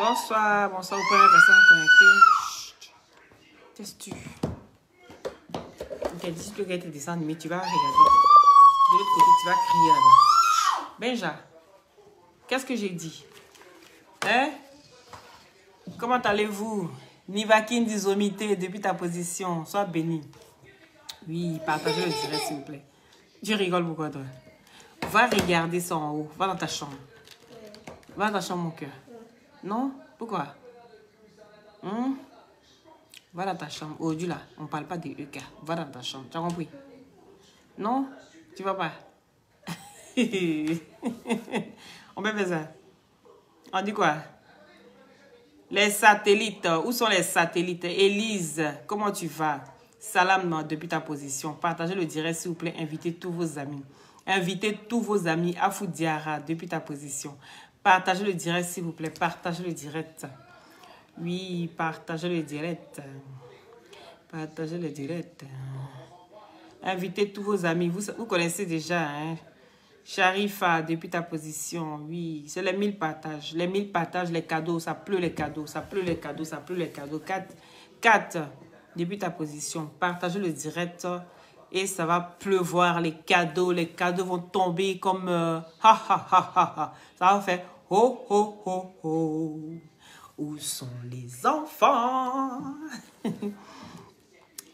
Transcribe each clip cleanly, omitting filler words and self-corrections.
Bonsoir, bonsoir aux premières personnes connectées. Qu'est-ce que tu... Ok, dis que tu es descendu, mais tu vas regarder. De l'autre côté, tu vas crier là-bas. Benja, qu'est-ce que j'ai dit? Hein? Comment allez-vous? Nivakin Dizomité, depuis ta position. Sois béni. Oui, partagez le direct, s'il vous plaît. Tu rigoles pourquoi, toi? Va regarder ça en haut. Va dans ta chambre. Va dans ta chambre, mon cœur. Non? Pourquoi? Va dans ta chambre. Aujourd'hui, là, on ne parle pas des EK. Va dans ta chambre. Tu as compris? Non? Tu vas pas? On peut faire ça. On dit quoi? Les satellites. Où sont les satellites? Élise, comment tu vas? Salam depuis ta position. Partagez le direct, s'il vous plaît. Invitez tous vos amis. Invitez tous vos amis. Afou Diara depuis ta position. Partagez le direct, s'il vous plaît. Partagez le direct. Oui, partagez le direct. Partagez le direct. Invitez tous vos amis. Vous connaissez déjà, hein? Sharifa, depuis ta position. Oui, c'est les 1000 partages. Les 1000 partages, les cadeaux. Ça pleut les cadeaux. Ça pleut les cadeaux. Ça pleut les cadeaux. 4 depuis ta position. Partagez le direct. Et ça va pleuvoir les cadeaux. Les cadeaux vont tomber comme... ha ha ha ha ha. Ça va faire... Ho ho ho ho. Où sont les enfants?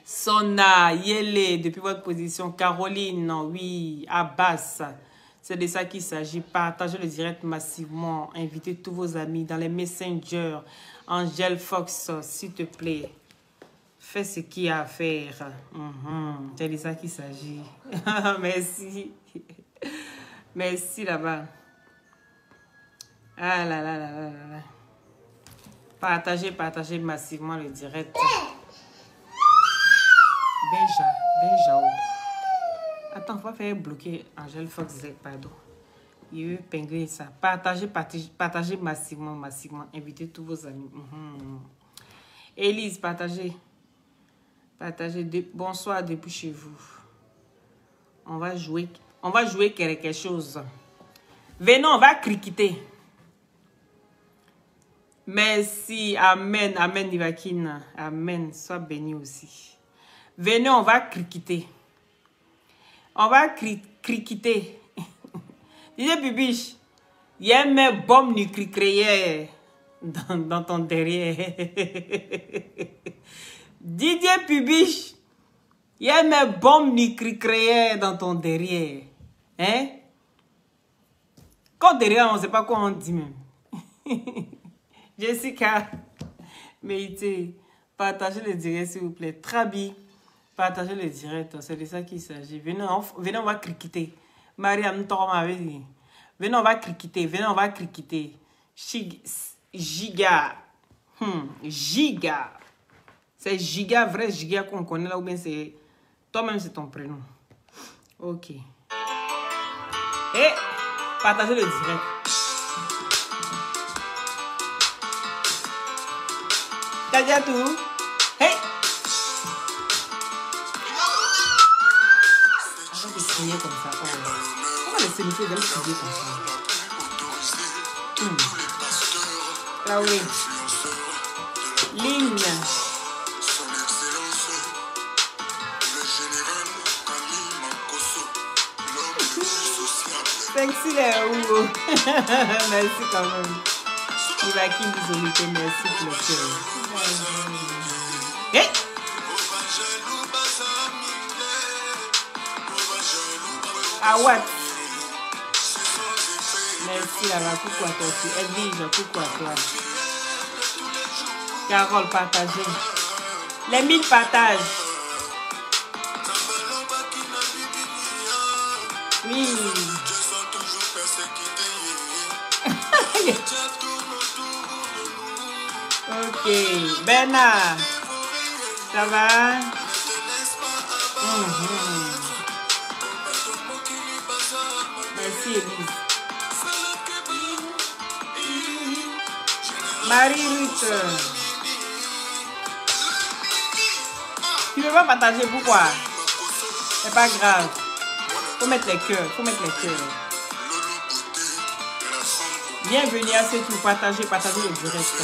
Sona, Yele, depuis votre position. Caroline, oui. Abbas, c'est de ça qu'il s'agit. Partagez le direct massivement. Invitez tous vos amis dans les messengers. Angèle Fox, s'il te plaît. Fais ce qu'il y a à faire. C'est de ça qu'il s'agit. Merci. Merci là-bas. Ah là là là là là. Partagez massivement le direct. Benja. Attends, on va faire bloquer Angèle Fox, pardon. Il veut pingler ça. Partagez massivement. Invitez tous vos amis. Élise, partagez. Bonsoir depuis chez vous. On va jouer quelque chose. Venez, on va criqueter. Merci. Amen. Amen, Nivakin. Amen. Sois béni aussi. Venez, on va criqueter. On va criqueter. Dis Bibiche, il y a mes bombes nucléaires dans ton derrière. Didier Pubiche, il y a mes bombes nucléaires dans ton derrière. Hein? Quand derrière, on ne sait pas quoi on dit même. Jessica, Méité, partagez le direct s'il vous plaît. Trabi, partagez le direct, c'est de ça qu'il s'agit. Venez, on va criqueter. Mariam Torma avait dit. Venez, on va criqueter. Giga. Giga. C'est Giga, vrai Giga qu'on connaît là ou bien c'est... Toi-même, c'est ton prénom. Ok. Et partagez le direct. T'as dit à tout? Hey! Arrête de crier comme ça. Comment les sémités veulent crier comme ça? Là oui. Ligne. Sexy les ou. Merci quand même. Il va qui nous inviter. Merci pour le cœur. Hey! Ah what? Merci là-bas. Coucou à toi aussi. Edwige, coucou à toi. Carole, partagez. Les 1000 partages. Oui. Ok. Bernard. Ça va? Merci, Elise. Marie-Ruth. Tu ne veux pas partager, pourquoi? C'est pas grave. Faut mettre les cœurs. Bienvenue à C'est tout. Partagez, partagez le direct.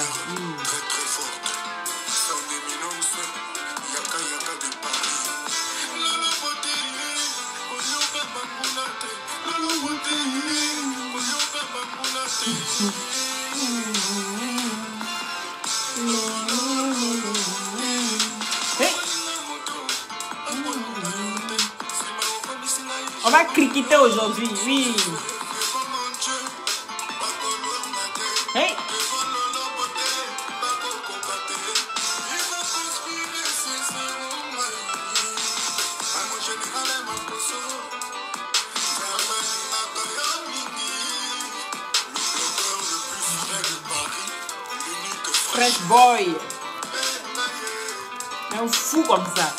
Hey. On va criqueter aujourd'hui, oui. Hey. Fresh boy. Un fou comme ça.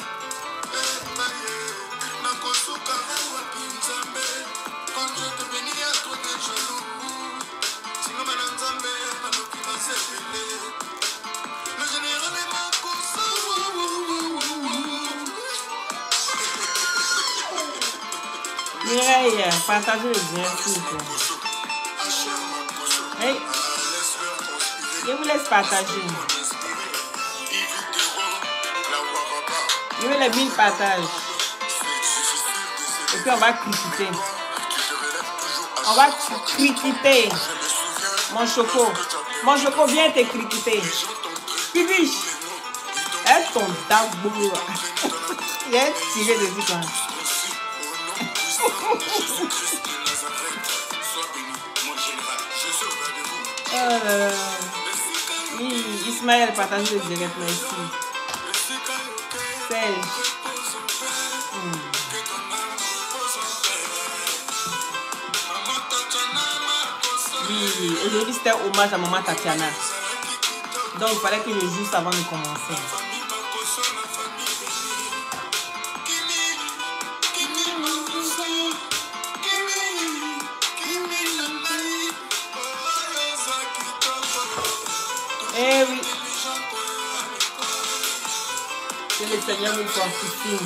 Mireille, partagez le bien, s'il vous plaît. Hey. Je vous laisse partager. Je veux les 1000 partages. Et puis on va critiquer. On va critiquer. Mon choco. Mon choco, viens te critiquer. Pibiche. Est ton dabou. Il est tiré dessus quand même. Oui, Ismaël, partage le direct là ici. Serge. Oui, aujourd'hui c'était hommage à maman Tatiana. Donc il fallait que je joue ça avant de commencer. Eh oui. Que le Seigneur nous fortifie.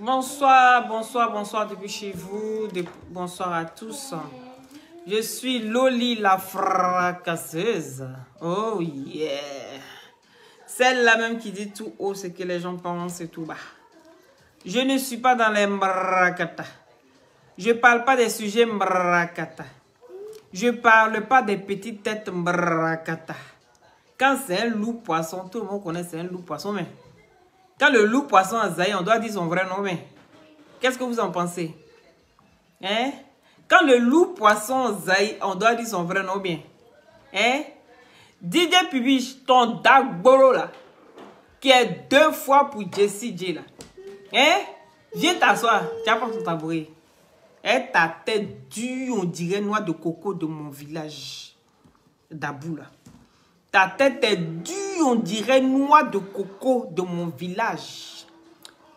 Bonsoir, bonsoir, bonsoir depuis chez vous. Bonsoir à tous. Je suis Loli la fracasseuse. Oh yeah. Celle-là même qui dit tout haut ce que les gens pensent et tout bas. Je ne suis pas dans les mrakata. Je parle pas des sujets mrakata. Je parle pas des petites têtes mrakata. Quand c'est un loup poisson, tout le monde connaît c'est un loup poisson, mais quand le loup poisson a zaï, on doit dire son vrai nom, mais qu'est-ce que vous en pensez? Hein? Quand le loup poisson zaï, on doit dire son vrai nom, bien. Hein? DJ Pibiche, ton dagboro là, qui est 2 fois pour Jessie J là. Hein? Viens t'asseoir, tu vas prendre ton tabouret. Et ta tête dure, on dirait noix de coco de mon village d'Abou là. Ta tête est dure, on dirait noix de coco de mon village.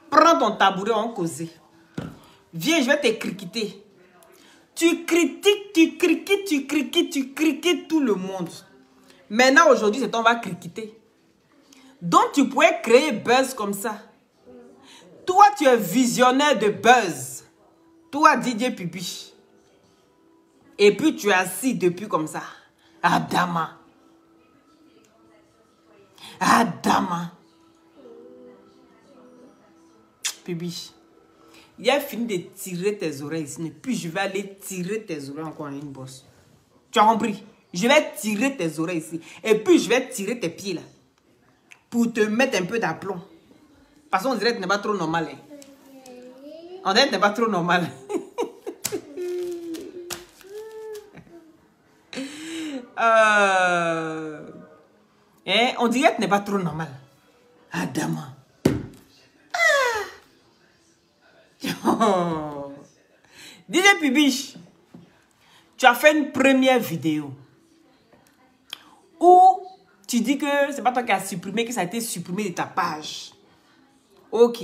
Prends ton tabouret, on cause. Viens, je vais te critiquer. Tu critiques, tu critiques, tu critiques, tu critiques tout le monde. Maintenant, aujourd'hui, c'est on va critiquer. Donc, tu pourrais créer buzz comme ça. Toi, tu es visionnaire de buzz. Toi, DJ Pibiche. Et puis, tu es assis depuis comme ça. Adama. Adama. Pibiche. Il a fini de tirer tes oreilles ici. Et puis, je vais aller tirer tes oreilles encore en une bosse. Tu as compris? Je vais tirer tes oreilles ici. Et puis, je vais tirer tes pieds là. Pour te mettre un peu d'aplomb. Parce qu'on dirait que tu n'es pas trop normal. Hein? On dirait que tu n'es pas trop normal. On dirait que tu n'es pas trop normal. Adama. Ah. DJ Pubiche, tu as fait une première vidéo où tu dis que c'est pas toi qui as supprimé, que ça a été supprimé de ta page. Ok.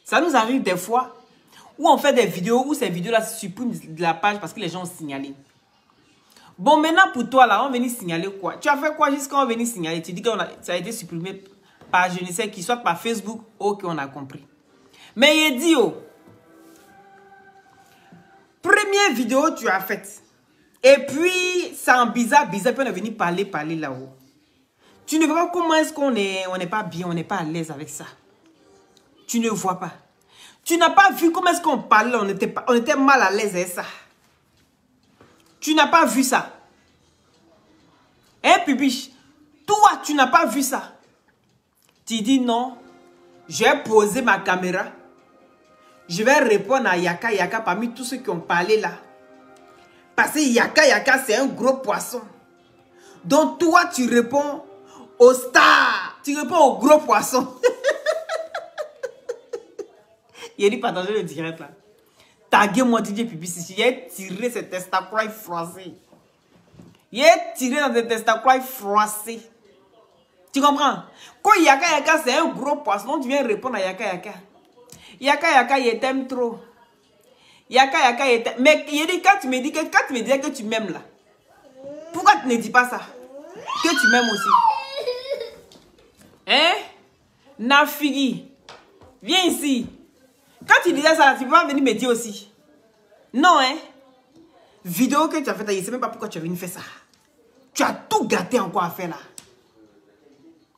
Ça nous arrive des fois où on fait des vidéos où ces vidéos-là se suppriment de la page parce que les gens ont signalé. Bon, maintenant pour toi, là, on va venir signaler quoi? Tu as fait quoi jusqu'à on va venir signaler? Tu dis que ça a été supprimé par je ne sais qui, soit par Facebook. Ok, on a compris. Mais il dit, oh, première vidéo tu as faite. Et puis, ça en bizarre, puis on est venu parler là-haut. Tu ne vois pas comment est-ce qu'on n'est pas bien, on n'est pas à l'aise avec ça. Tu ne vois pas. Tu n'as pas vu comment est-ce qu'on parlait, on était mal à l'aise avec ça. Tu n'as pas vu ça. Hein, Pubiche? Toi, tu n'as pas vu ça. Tu dis non, j'ai posé ma caméra. Je vais répondre à Yaka Yaka parmi tous ceux qui ont parlé là. Parce que Yaka Yaka, c'est un gros poisson. Donc toi, tu réponds au star. Tu réponds au gros poisson. Il a dit partager le direct là. Taguez-moi DJ Pubiche. Il a tiré ce testacroix français. Il a tiré dans ce testacroix français. Tu comprends? Quand Yaka Yaka, c'est un gros poisson, tu viens répondre à Yaka Yaka. Yaka Yaka, il t'aime trop. Yaka Yaka, il t'aime. Mais il dit, quand tu me dis que tu m'aimes là, pourquoi tu ne dis pas ça? Que tu m'aimes aussi. Hein? Nafigi, viens ici. Quand tu disais ça, tu peux pas venir me dire aussi. Non, hein? Vidéo que tu as faite, je ne sais même pas pourquoi tu as venu faire ça. Tu as tout gâté encore à faire là.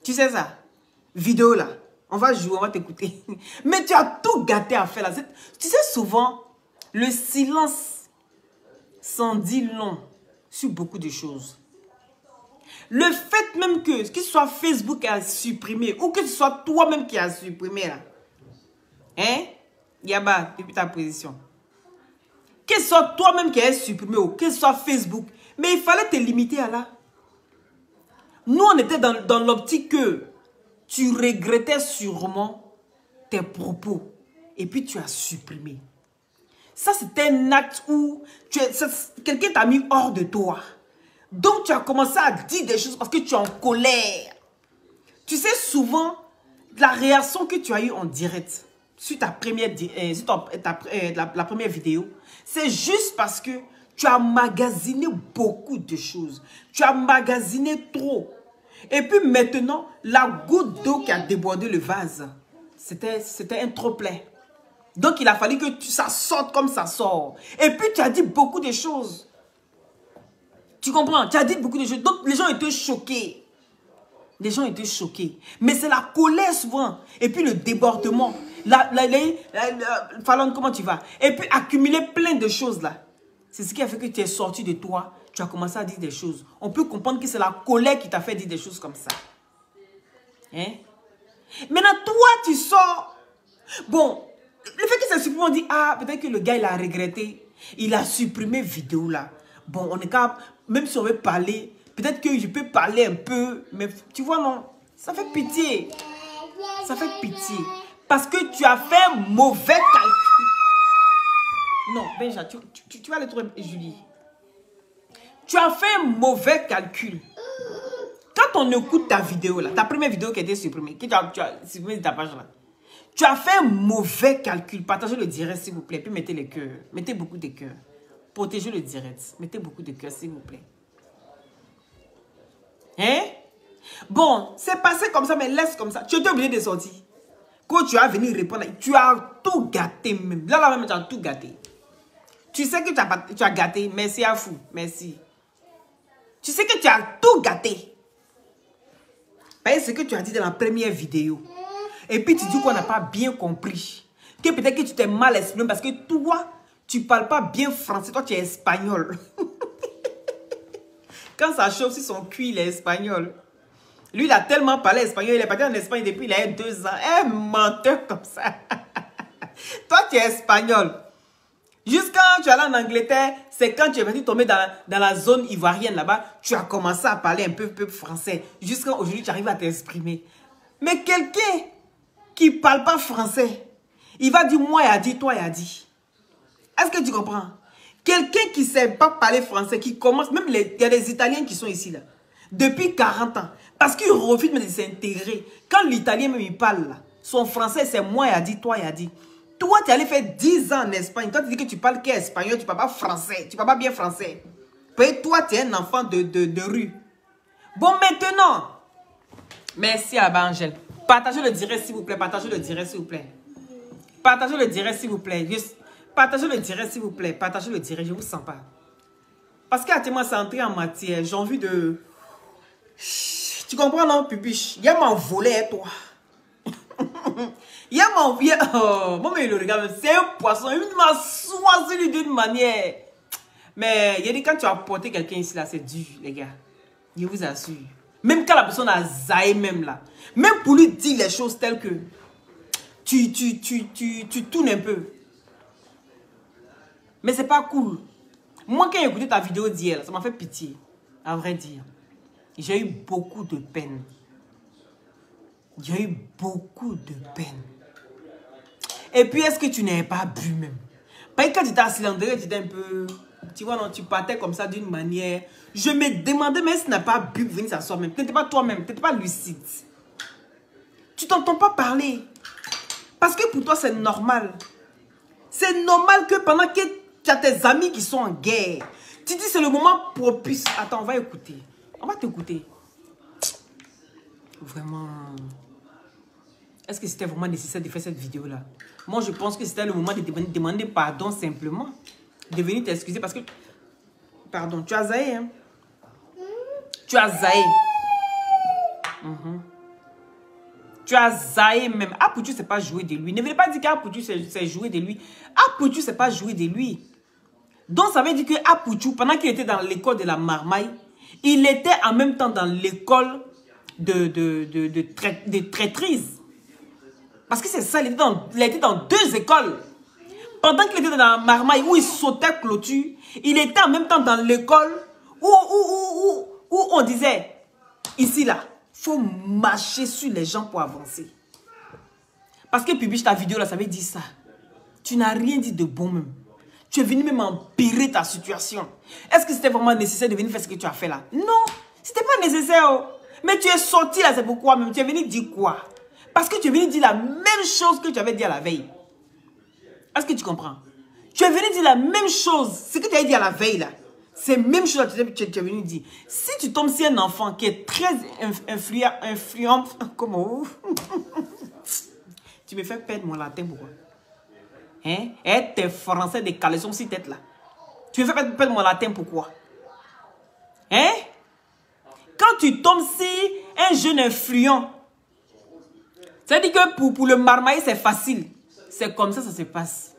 Tu sais ça? Vidéo là. On va jouer, on va t'écouter. Mais tu as tout gâté à faire là. Tu sais, souvent, le silence s'en dit long sur beaucoup de choses. Le fait même que ce soit Facebook qui a supprimé ou que ce soit toi-même qui a supprimé là. Hein? Yaba, depuis ta position. Que ce soit toi-même qui a supprimé ou que ce soit Facebook. Mais il fallait te limiter à là. Nous, on était dans l'optique que tu regrettais sûrement tes propos. Et puis tu as supprimé. Ça, c'était un acte où quelqu'un t'a mis hors de toi. Donc, tu as commencé à dire des choses parce que tu es en colère. Tu sais, souvent, la réaction que tu as eue en direct sur ta première, la première vidéo, c'est juste parce que tu as magasiné beaucoup de choses. Tu as magasiné trop. Et puis maintenant, la goutte d'eau qui a débordé le vase, c'était un trop-plein. Donc, il a fallu que ça sorte comme ça sort. Et puis, tu as dit beaucoup de choses. Tu comprends? Tu as dit beaucoup de choses. Donc, les gens étaient choqués. Les gens étaient choqués. Mais c'est la colère souvent. Et puis, le débordement. Fallon, comment tu vas? Et puis, accumuler plein de choses là. C'est ce qui a fait que tu es sorti de toi. Tu as commencé à dire des choses. On peut comprendre que c'est la colère qui t'a fait dire des choses comme ça. Hein? Maintenant, toi, tu sors. Bon, le fait que ça supprime, on dit, ah, peut-être que le gars, il a regretté. Il a supprimé vidéo là. Bon, on est capable, même si on veut parler, peut-être que je peux parler un peu. Mais tu vois, non, ça fait pitié. Ça fait pitié. Parce que tu as fait un mauvais calcul. Non, Benja, tu vas le trouver, Julie. Tu as fait un mauvais calcul. Quand on écoute ta vidéo là, ta première vidéo qui a été supprimée, que tu as supprimé de ta page là, tu as fait un mauvais calcul. Partagez le direct s'il vous plaît. Puis mettez les cœurs. Mettez beaucoup de cœurs. Protégez le direct. Mettez beaucoup de cœurs s'il vous plaît. Hein? Bon, c'est passé comme ça, mais laisse comme ça. Tu étais obligé de sortir. Quand tu as venu répondre, tu as tout gâté même. Là même, tu as tout gâté. Tu sais que tu as gâté. Merci à vous. Merci. Tu sais que tu as tout gâté. C'est ce que tu as dit dans la première vidéo. Et puis tu dis qu'on n'a pas bien compris. Que peut-être que tu t'es mal exprimé parce que toi, tu ne parles pas bien français. Toi, tu es espagnol. Quand ça chauffe sur son cul, il est espagnol. Lui, il a tellement parlé espagnol. Il est parti en Espagne depuis il a 2 ans. Un menteur comme ça. Toi, tu es espagnol. Jusqu'à quand tu es allé en Angleterre, c'est quand tu es venu tomber dans la zone ivoirienne là-bas, tu as commencé à parler un peu français. Jusqu'à aujourd'hui, tu arrives à t'exprimer. Mais quelqu'un qui ne parle pas français, il va dire moi, il a dit, toi, il a dit. Est-ce que tu comprends? Quelqu'un qui ne sait pas parler français, qui commence, même il y a des Italiens qui sont ici là, depuis 40 ans, parce qu'ils refusent de s'intégrer. Quand l'Italien même il parle là, son français c'est moi, il a dit, toi, il a dit. Toi, tu es allé faire 10 ans en Espagne. Quand tu dis que tu parles qu'espagnol, tu ne parles pas français, tu ne parles pas bien français. Et toi, tu es un enfant de rue. Bon, maintenant, merci à Angèle. Partagez le direct s'il vous plaît, partagez le direct s'il vous plaît. Partagez le direct s'il vous plaît. Partagez le direct s'il vous plaît. Partagez le direct, je ne vous sens pas. Parce qu'à moi, c'est entré en matière. J'ai envie de... Tu comprends, non, Pubiche? Il y a m'envolé, toi. Il y a m'envolé. Oh, moi, mais il le regarde. C'est un poisson. Il m'a choisi d'une manière. Mais il y a dit, quand tu as porté quelqu'un ici, là, c'est dur, les gars. Je vous assure. Même quand la personne a zaï, même là. Même pour lui dire les choses telles que... Tu tournes un peu. Mais c'est pas cool. Moi, quand j'ai écouté ta vidéo d'hier, ça m'a fait pitié. À vrai dire. J'ai eu beaucoup de peine. J'ai eu beaucoup de peine. Et puis, est-ce que tu n'avais pas bu même? Parce que quand tu étais cylindré, tu étais un peu... Tu vois, non, tu partais comme ça d'une manière... Je me demandais, mais si tu n'as pas bu pour venir s'asseoir même. Tu n'étais pas toi-même, tu n'étais pas lucide. Tu t'entends pas parler. Parce que pour toi, c'est normal. C'est normal que pendant que tu as tes amis qui sont en guerre, tu dis c'est le moment propice. Attends, on va écouter. On va t'écouter. Vraiment. Est-ce que c'était vraiment nécessaire de faire cette vidéo-là? Moi, je pense que c'était le moment de demander pardon simplement. De venir t'excuser parce que... Pardon, tu as zaï, hein? Tu as zaï. Tu as zaï même. Apoutu, c'est pas jouer de lui. Ne venez pas dire qu'Apoutu, c'est jouer de lui. Apoutu, c'est pas jouer de lui. Donc, ça veut dire que Apoutu, pendant qu'il était dans l'école de la marmaille, il était en même temps dans l'école de traîtrise. Parce que c'est ça, il était dans 2 écoles. Pendant qu'il était dans la marmaille où il sautait clôture, il était en même temps dans l'école où on disait, ici là, il faut marcher sur les gens pour avancer. Parce que Pubiche, ta vidéo là, ça veut dire ça. Tu n'as rien dit de bon même. Tu es venu même empirer ta situation. Est-ce que c'était vraiment nécessaire de venir faire ce que tu as fait là? Non, c'était pas nécessaire. Oh. Mais tu es sorti là, c'est pourquoi même. Tu es venu dire quoi? Parce que tu es venu dire la même chose que tu avais dit à la veille. Est-ce que tu comprends? Tu es venu dire la même chose. Ce que tu avais dit à la veille là. C'est la même chose que tu es venu dire. Si tu tombes sur un enfant qui est très influent, comment? Tu me fais perdre mon latin, pourquoi? Hein? Et tes français de caleçon si tête là. Tu me fais perdre mon latin, pourquoi? Hein? Quand tu tombes sur un jeune influent, ça dit que pour le marmailler, c'est facile. C'est comme ça se passe.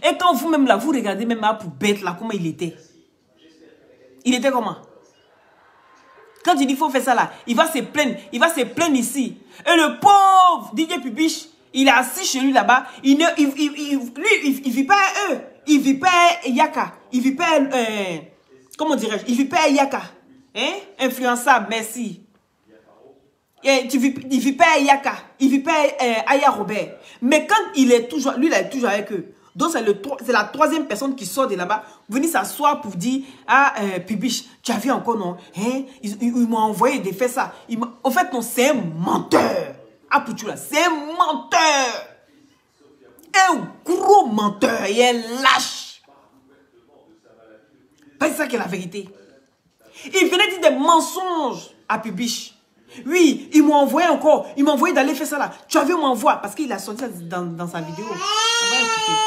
Et quand vous-même là, vous regardez même là pour bête là, comment il était. Il était comment? Quand tu dis qu'il faut faire ça là, il va se plaindre ici. Et le pauvre DJ Pubiche, il est assis chez lui là-bas. Lui, il vit pas à eux. Il vit pas à Yaka. Il vit pas à, comment dirais-je? Il vit pas à Yaka. Hein? Influençable, merci. Et il vit pas à Yaka. Il vit pas à Aya Robert. Mais quand il est toujours, lui, il est toujours avec eux. Donc, c'est la 3e personne qui sort de là-bas. Venir s'asseoir pour dire, ah, Pubiche, tu as vu encore, non? Hein? Il m'a envoyé de faire ça. En fait, non, c'est un menteur. Ah, pour tu là, c'est un menteur. Un gros menteur. Il est lâche. C'est ça qui est la vérité. Il venait dire des mensonges à Pubiche. Oui, il m'a envoyé encore. Il m'a envoyé d'aller faire ça là. Tu as vu, il m'envoie. Parce qu'il a sorti ça dans sa vidéo. On va écouter.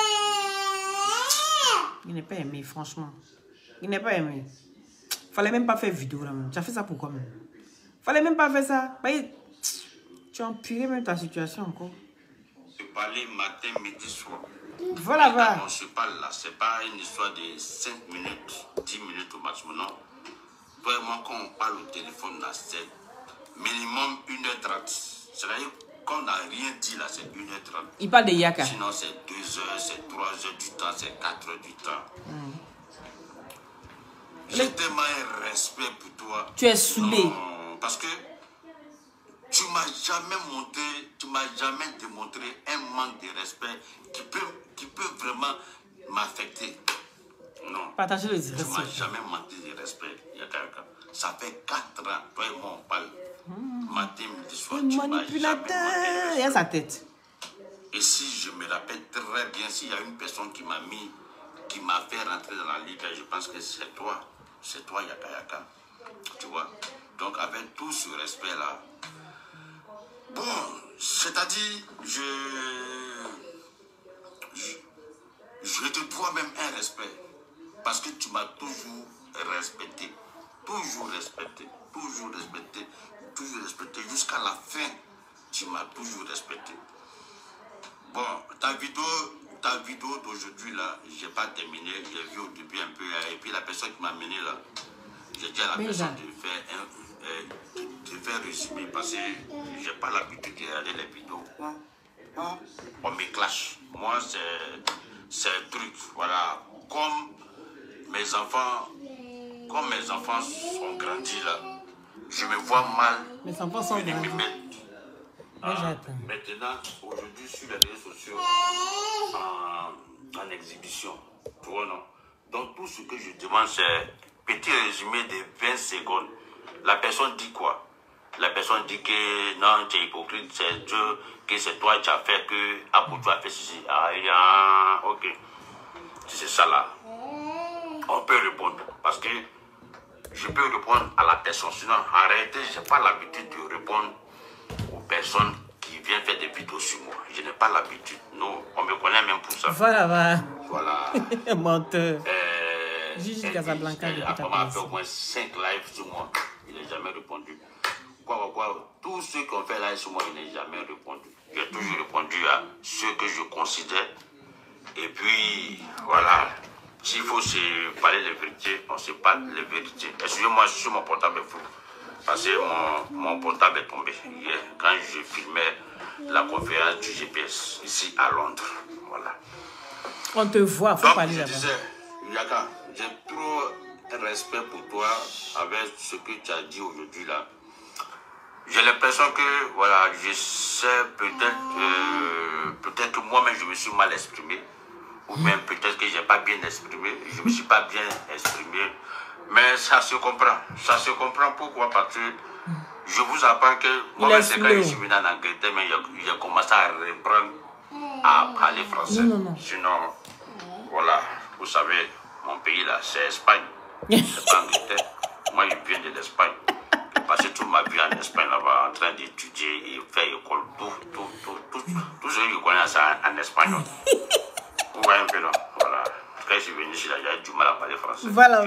Il n'est pas aimé, franchement. Il n'est pas aimé. Fallait même pas faire vidéo là même. Tu as fait ça pourquoi même? Fallait même pas faire ça. Tu as empiré même ta situation encore. Je parlais matin, midi, soir. Voilà, va. On se parle là, c'est pas une histoire de 5 minutes, 10 minutes au maximum, non. Vraiment, quand on parle au téléphone là, c'est minimum 1h30. C'est-à-dire qu'on n'a rien dit là, c'est 1h30. Il parle de Yaka. Sinon, c'est 2h, c'est 3h du temps, c'est 4h du temps. J'ai tellement un respect pour toi. Tu es saoulé. Non, parce que tu m'as jamais montré, tu m'as jamais démontré un manque de respect qui peut vraiment m'affecter. Non. Partagez le Tu ne m'as respect. jamais manqué de respect, Yakayaka. Ça fait 4 ans, toi et moi on parle. Matin, midi, soir, tu m'as jamais manqué de Manipulateur. Il y a respect. sa tête. Et si je me rappelle très bien, s'il y a une personne qui m'a fait rentrer dans la ligue, je pense que c'est toi. C'est toi, Yakayaka. Tu vois? Donc, avec tout ce respect-là, bon, c'est-à-dire, je te dois même un respect. Parce que tu m'as toujours respecté. Toujours respecté. Toujours respecté. Toujours respecté. Jusqu'à la fin, tu m'as toujours respecté. Bon, ta vidéo d'aujourd'hui, là, j'ai pas terminé. J'ai vu au début un peu. Et puis la personne qui m'a mené là, j'ai dit à la personne de faire résumer parce que j'ai pas l'habitude de regarder les vidéos. On me clash. Moi, c'est un truc. Voilà. Comme mes enfants sont grandis là, je me vois mal. Mes enfants sont venir me grandis. mettre. Maintenant, aujourd'hui, sur les réseaux sociaux, en exhibition. Tu vois, non? Donc, tout ce que je demande, c'est petit résumé de 20 secondes. La personne dit quoi? La personne dit que non, tu es hypocrite, c'est Dieu, que c'est toi qui as fait, que Apo, tu as fait ceci. Ok. Si c'est ça là, on peut répondre. Parce que je peux répondre à la personne. Sinon, en réalité, je n'ai pas l'habitude de répondre aux personnes qui viennent faire des vidéos sur moi. Je n'ai pas l'habitude. Non, on me connaît même pour ça. Voilà. Voilà. Menteur. Gigi Casablanca depuis ta Après, on a fait au moins 5 lives sur moi. Il n'a jamais répondu. Tous ceux qui ont fait live sur moi, il n'a jamais répondu. J'ai toujours répondu à ceux que je considère. Et puis, voilà. S'il faut se parler les vérités, on se parle les vérités. Excusez-moi, sur mon portable est fou. Parce que mon portable est tombé hier quand je filmais la conférence du GPS ici à Londres. Voilà. On te voit, faut parler là-bas. Yaka, j'ai trop de respect pour toi avec ce que tu as dit aujourd'hui là. J'ai l'impression que, voilà, je sais peut-être que moi-même je me suis mal exprimé. Ou même peut-être que je n'ai pas bien exprimé. Je ne me suis pas bien exprimé. Mais ça se comprend. Ça se comprend pourquoi? Parce que je vous apprends que moi, c'est quand je suis venu en Angleterre, mais j'ai commencé à reprendre à parler français. Non. Sinon, voilà, vous savez, mon pays là, c'est Espagne. C'est pas Angleterre. Moi, je viens de l'Espagne. J'ai passé toute ma vie en Espagne là-bas, en train d'étudier et faire école. Tout ce que je connais, c'est en espagnol. Vous voyez un peu là, voilà. Quand je suis venu ici, j'avais du mal à parler français. Voilà,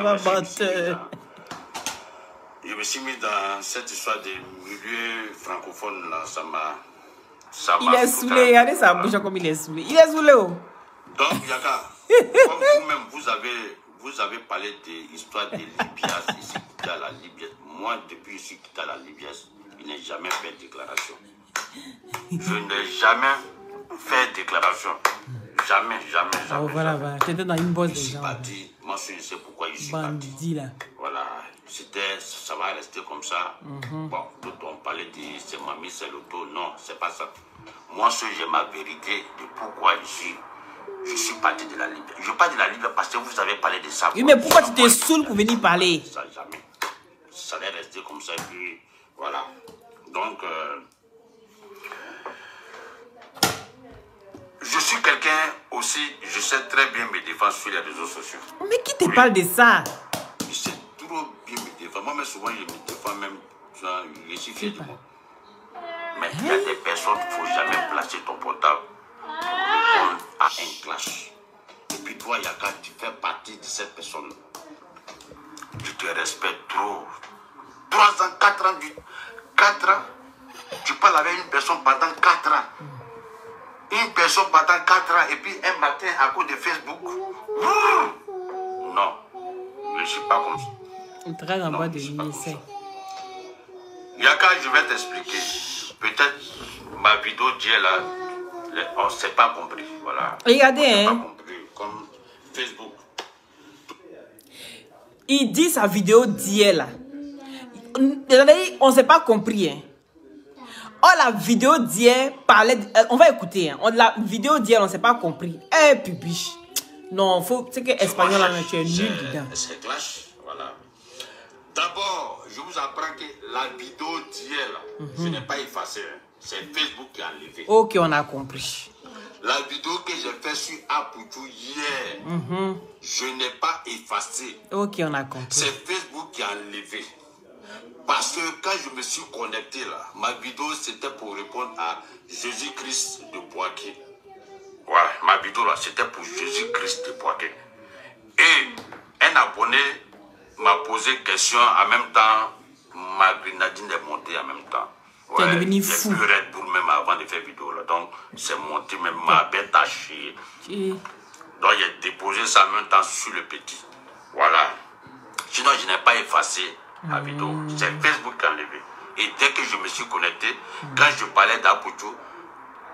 je me suis mis dans cette histoire des milieux francophones là, ça m'a. Il est saoulé, regardez sa bouche comme il est saoulé. Il est saoulé, oh. Donc, Yaka, comme vous-même, vous avez parlé de l'histoire de Libias, ici quitté à la Libye. Moi, depuis ici quitté à la Libye, je n'ai jamais fait de déclaration. Je n'ai jamais fait de déclaration. Jamais. Oh, voilà. Tu étais dans une bosse de gens. Moi, je sais pourquoi je suis parti. Là. Voilà. Ça va rester comme ça. Bon, d'autres ont parlé de c'est mamie, c'est l'auto. Non, c'est pas ça. Moi, j'ai ma vérité de pourquoi je suis parti de la Libye. Je pars de la Libye parce que vous avez parlé de ça. Oui, mais pourquoi tu t'es saoul pour venir parler? Ça, jamais. Ça allait rester comme ça. Et puis, voilà. Donc, je suis quelqu'un aussi, je sais très bien me défendre sur les réseaux sociaux. Mais qui te parle de ça? Je sais trop bien me défendre. Moi, mais souvent, je me défends même. Je suis fier de moi. Mais il y a des personnes, il ne faut jamais placer ton portable pour répondre à un clash. Et puis toi, Yaka, tu fais partie de cette personne. Je te respecte trop. 3 ans, 4 ans, 4 ans, tu parles avec une personne pendant 4 ans. Une personne pendant 4 ans et puis un matin à cause de Facebook. Non, je ne suis pas comme ça. On traîne en bas de l'UNICEF. Yaka, je vais t'expliquer. Peut-être ma vidéo d'hier là, on ne s'est pas compris. Voilà. Regardez, on ne s'est pas compris, comme Facebook. Il dit sa vidéo d'hier là. On ne s'est pas compris. Hein. Oh, la vidéo d'hier parlait. On va écouter. Hein. La vidéo d'hier, on ne s'est pas compris. Eh, pubiche. Non, c'est que espagnol, là, tu es nul dedans. C'est clash, voilà. D'abord, je vous apprends que la vidéo d'hier, je n'ai pas effacé. C'est Facebook qui a enlevé. Ok, on a compris. La vidéo que j'ai faite sur Apuchou hier, je n'ai pas effacé. Ok, on a compris. C'est Facebook qui a enlevé. Parce que quand je me suis connecté là, ma vidéo c'était pour répondre à Jésus-Christ de Boaké. Voilà, ma vidéo là c'était pour Jésus-Christ de Boaké. Et un abonné m'a posé question en même temps, ma grenadine est montée en même temps. Tu es devenu fou. J'ai plus Red Bull même avant de faire vidéo là, donc c'est monté même ma bête tachée. Donc j'ai déposé ça en même temps sur le petit. Voilà. Sinon je n'ai pas effacé la vidéo. C'est Facebook qui a enlevé. Et dès que je me suis connecté, quand je parlais d'Apuchou,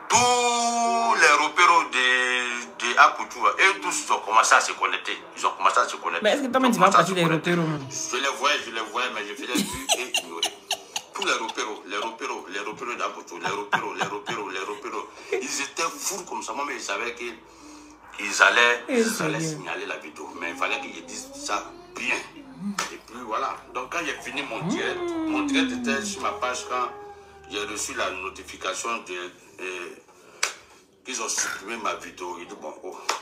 tous les repéros de Apuchou, eux tous ont commencé à se connecter. Ils ont commencé à se connecter. Mais est-ce que toi-même tu vas partir des repéros? Je les voyais, mais je faisais vu et ignorer. Tous les repéros d'Apuchou, les repéros. Ils étaient fous comme ça. Moi, mais ils savaient qu'ils allaient signaler la vidéo. Mais il fallait qu'ils disent ça bien. Et puis voilà. Donc quand j'ai fini mon direct était sur ma page quand j'ai reçu la notification qu'ils ont supprimé ma vidéo. Il dit bon,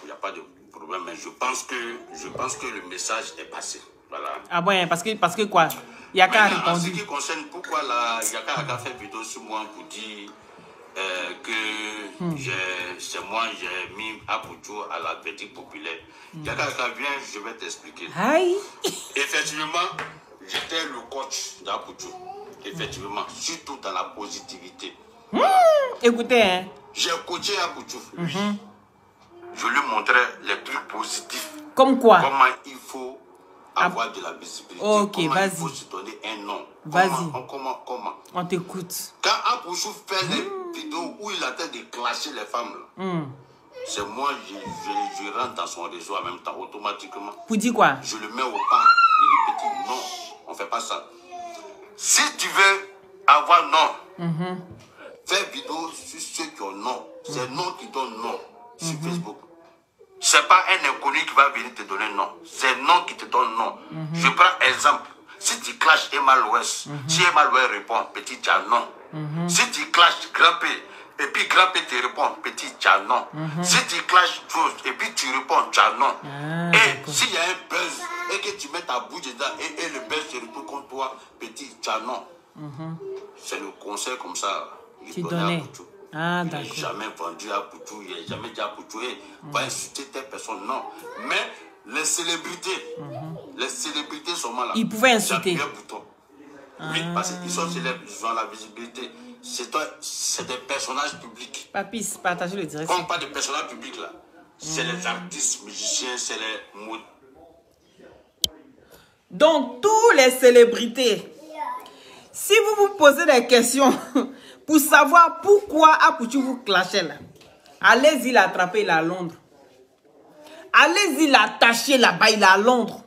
il n'y a pas de problème, mais je pense que le message est passé. Voilà. Ah bon, parce que quoi? Yaka a répondu. En ce qui concerne pourquoi Yaka a fait vidéo sur moi pour dire que c'est moi j'ai mis Apuchou à la verdict populaire. Yaka vient, je vais t'expliquer. Aïe. Effectivement, j'étais le coach d'Apuchou. Effectivement, surtout dans la positivité. Écoutez, hein. J'ai coaché Apuchou. Je lui montrais les trucs positifs. Comme quoi? Comment il faut avoir de la visibilité. Ok, vas-y. Il faut se donner un nom. Vas-y. Comment? On t'écoute. Quand Apuchou fait les vidéos où il a tête de clasher les femmes, c'est moi, je rentre dans son réseau en même temps, automatiquement. Pour dire quoi? Je le mets au pas. Il dit petit, non, on ne fait pas ça. Si tu veux avoir non, fais vidéo sur ceux qui ont non. C'est non qui donne non sur Facebook. C'est pas un inconnu qui va venir te donner non. C'est non qui te donne non. Je prends exemple. Si tu clashes Emma Louès, si Emma Louès répond, petit, tu as non. Si tu clashes Grand P, et puis Grand P te répond, petit, tu as non. Si tu clashes chose, et puis tu réponds, tu as non. Et s'il y a un buzz, et que tu mets ta bouche dedans, et le buzz se retourne contre toi, petit, tu as non. C'est le conseil comme ça. Tu donnais. Ah, d'accord. Il n'a jamais vendu à Apuchou, il n'a jamais dit à Apuchou, va insulter telle personne, non. Mais les célébrités sont mal là. Ils pouvaient insulter. Oui, parce qu'ils sont célèbres, ils ont la visibilité. C'est des personnages publics. Papis, partagez le direct. Quand on parle de personnages publics là, c'est les artistes, musiciens, c'est les mots. Donc, tous les célébrités, si vous vous posez des questions pour savoir pourquoi Apuchou vous clashez là, allez-y l'attraper, il est à Londres. Allez-y l'attacher là-bas, il est à Londres.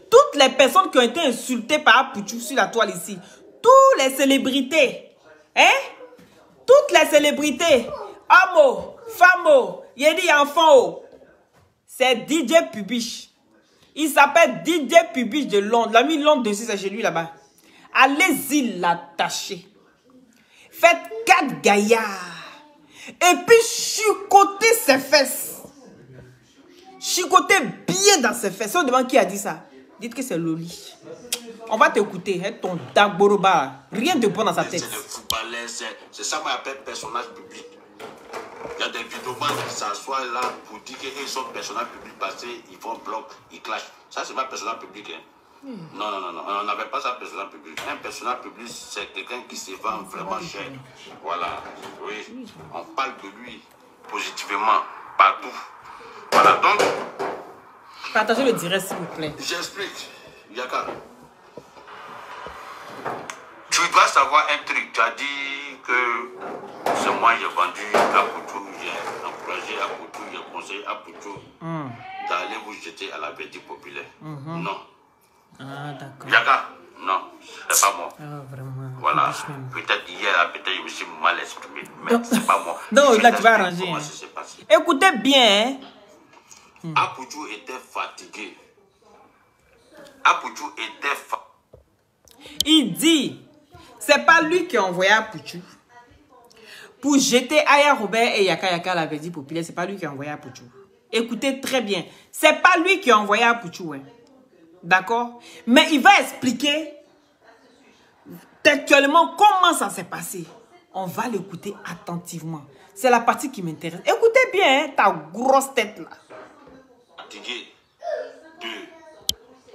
Toutes les personnes qui ont été insultées par Apuchou sur la toile ici, toutes les célébrités, hein? Toutes les célébrités, hommes, femmes, yedi enfants, c'est DJ Pubiche. Il s'appelle DJ Pubiche de Londres. Il a mis Londres dessus, c'est chez lui là-bas. Allez-y l'attacher. Faites 4 gaillards. Et puis chicotez ses fesses. Chicotez bien dans ses fesses. On demande qui a dit ça. Dites que c'est Loli. On va t'écouter. Hein, ton Dagboroba. Rien de bon dans sa tête. C'est le footballeur. C'est ça qu'on appelle personnage public. Il y a des vidéomans qui s'assoient là pour dire qu'ils sont personnages publics parce qu'ils font bloc, ils clashent. Ça, c'est pas personnage public. Hein. Non. On n'avait pas ça, personnage public. Un personnage public, c'est quelqu'un qui se vend vraiment cher. Voilà. Oui. On parle de lui positivement, partout. Voilà, donc. Partagez le direct, s'il vous plaît. J'explique. Yaka. Tu dois savoir un truc. Tu as dit que c'est moi qui ai vendu Apuchou, j'ai encouragé Apuchou, j'ai conseillé Apuchou d'aller vous jeter à la verdict populaire. Non. Ah, d'accord. Yaka, non, c'est pas moi. Ah, vraiment. Voilà. Peut-être hier, peut-être je me suis mal exprimé, mais c'est pas moi. Donc, là, tu vas arranger. Comment ça s'est passé. Écoutez bien, hein. Apouchou était fatigué. Apouchou était fatigué. Il dit, c'est pas lui qui a envoyé Apouchou pour jeter Aya Robert et Yaka Yaka la Verdie populaire. C'est pas lui qui a envoyé Apouchou. Écoutez très bien. C'est pas lui qui a envoyé Apouchou. Hein. D'accord? Mais il va expliquer textuellement comment ça s'est passé. On va l'écouter attentivement. C'est la partie qui m'intéresse. Écoutez bien, hein, ta grosse tête là. Fatigué. 2.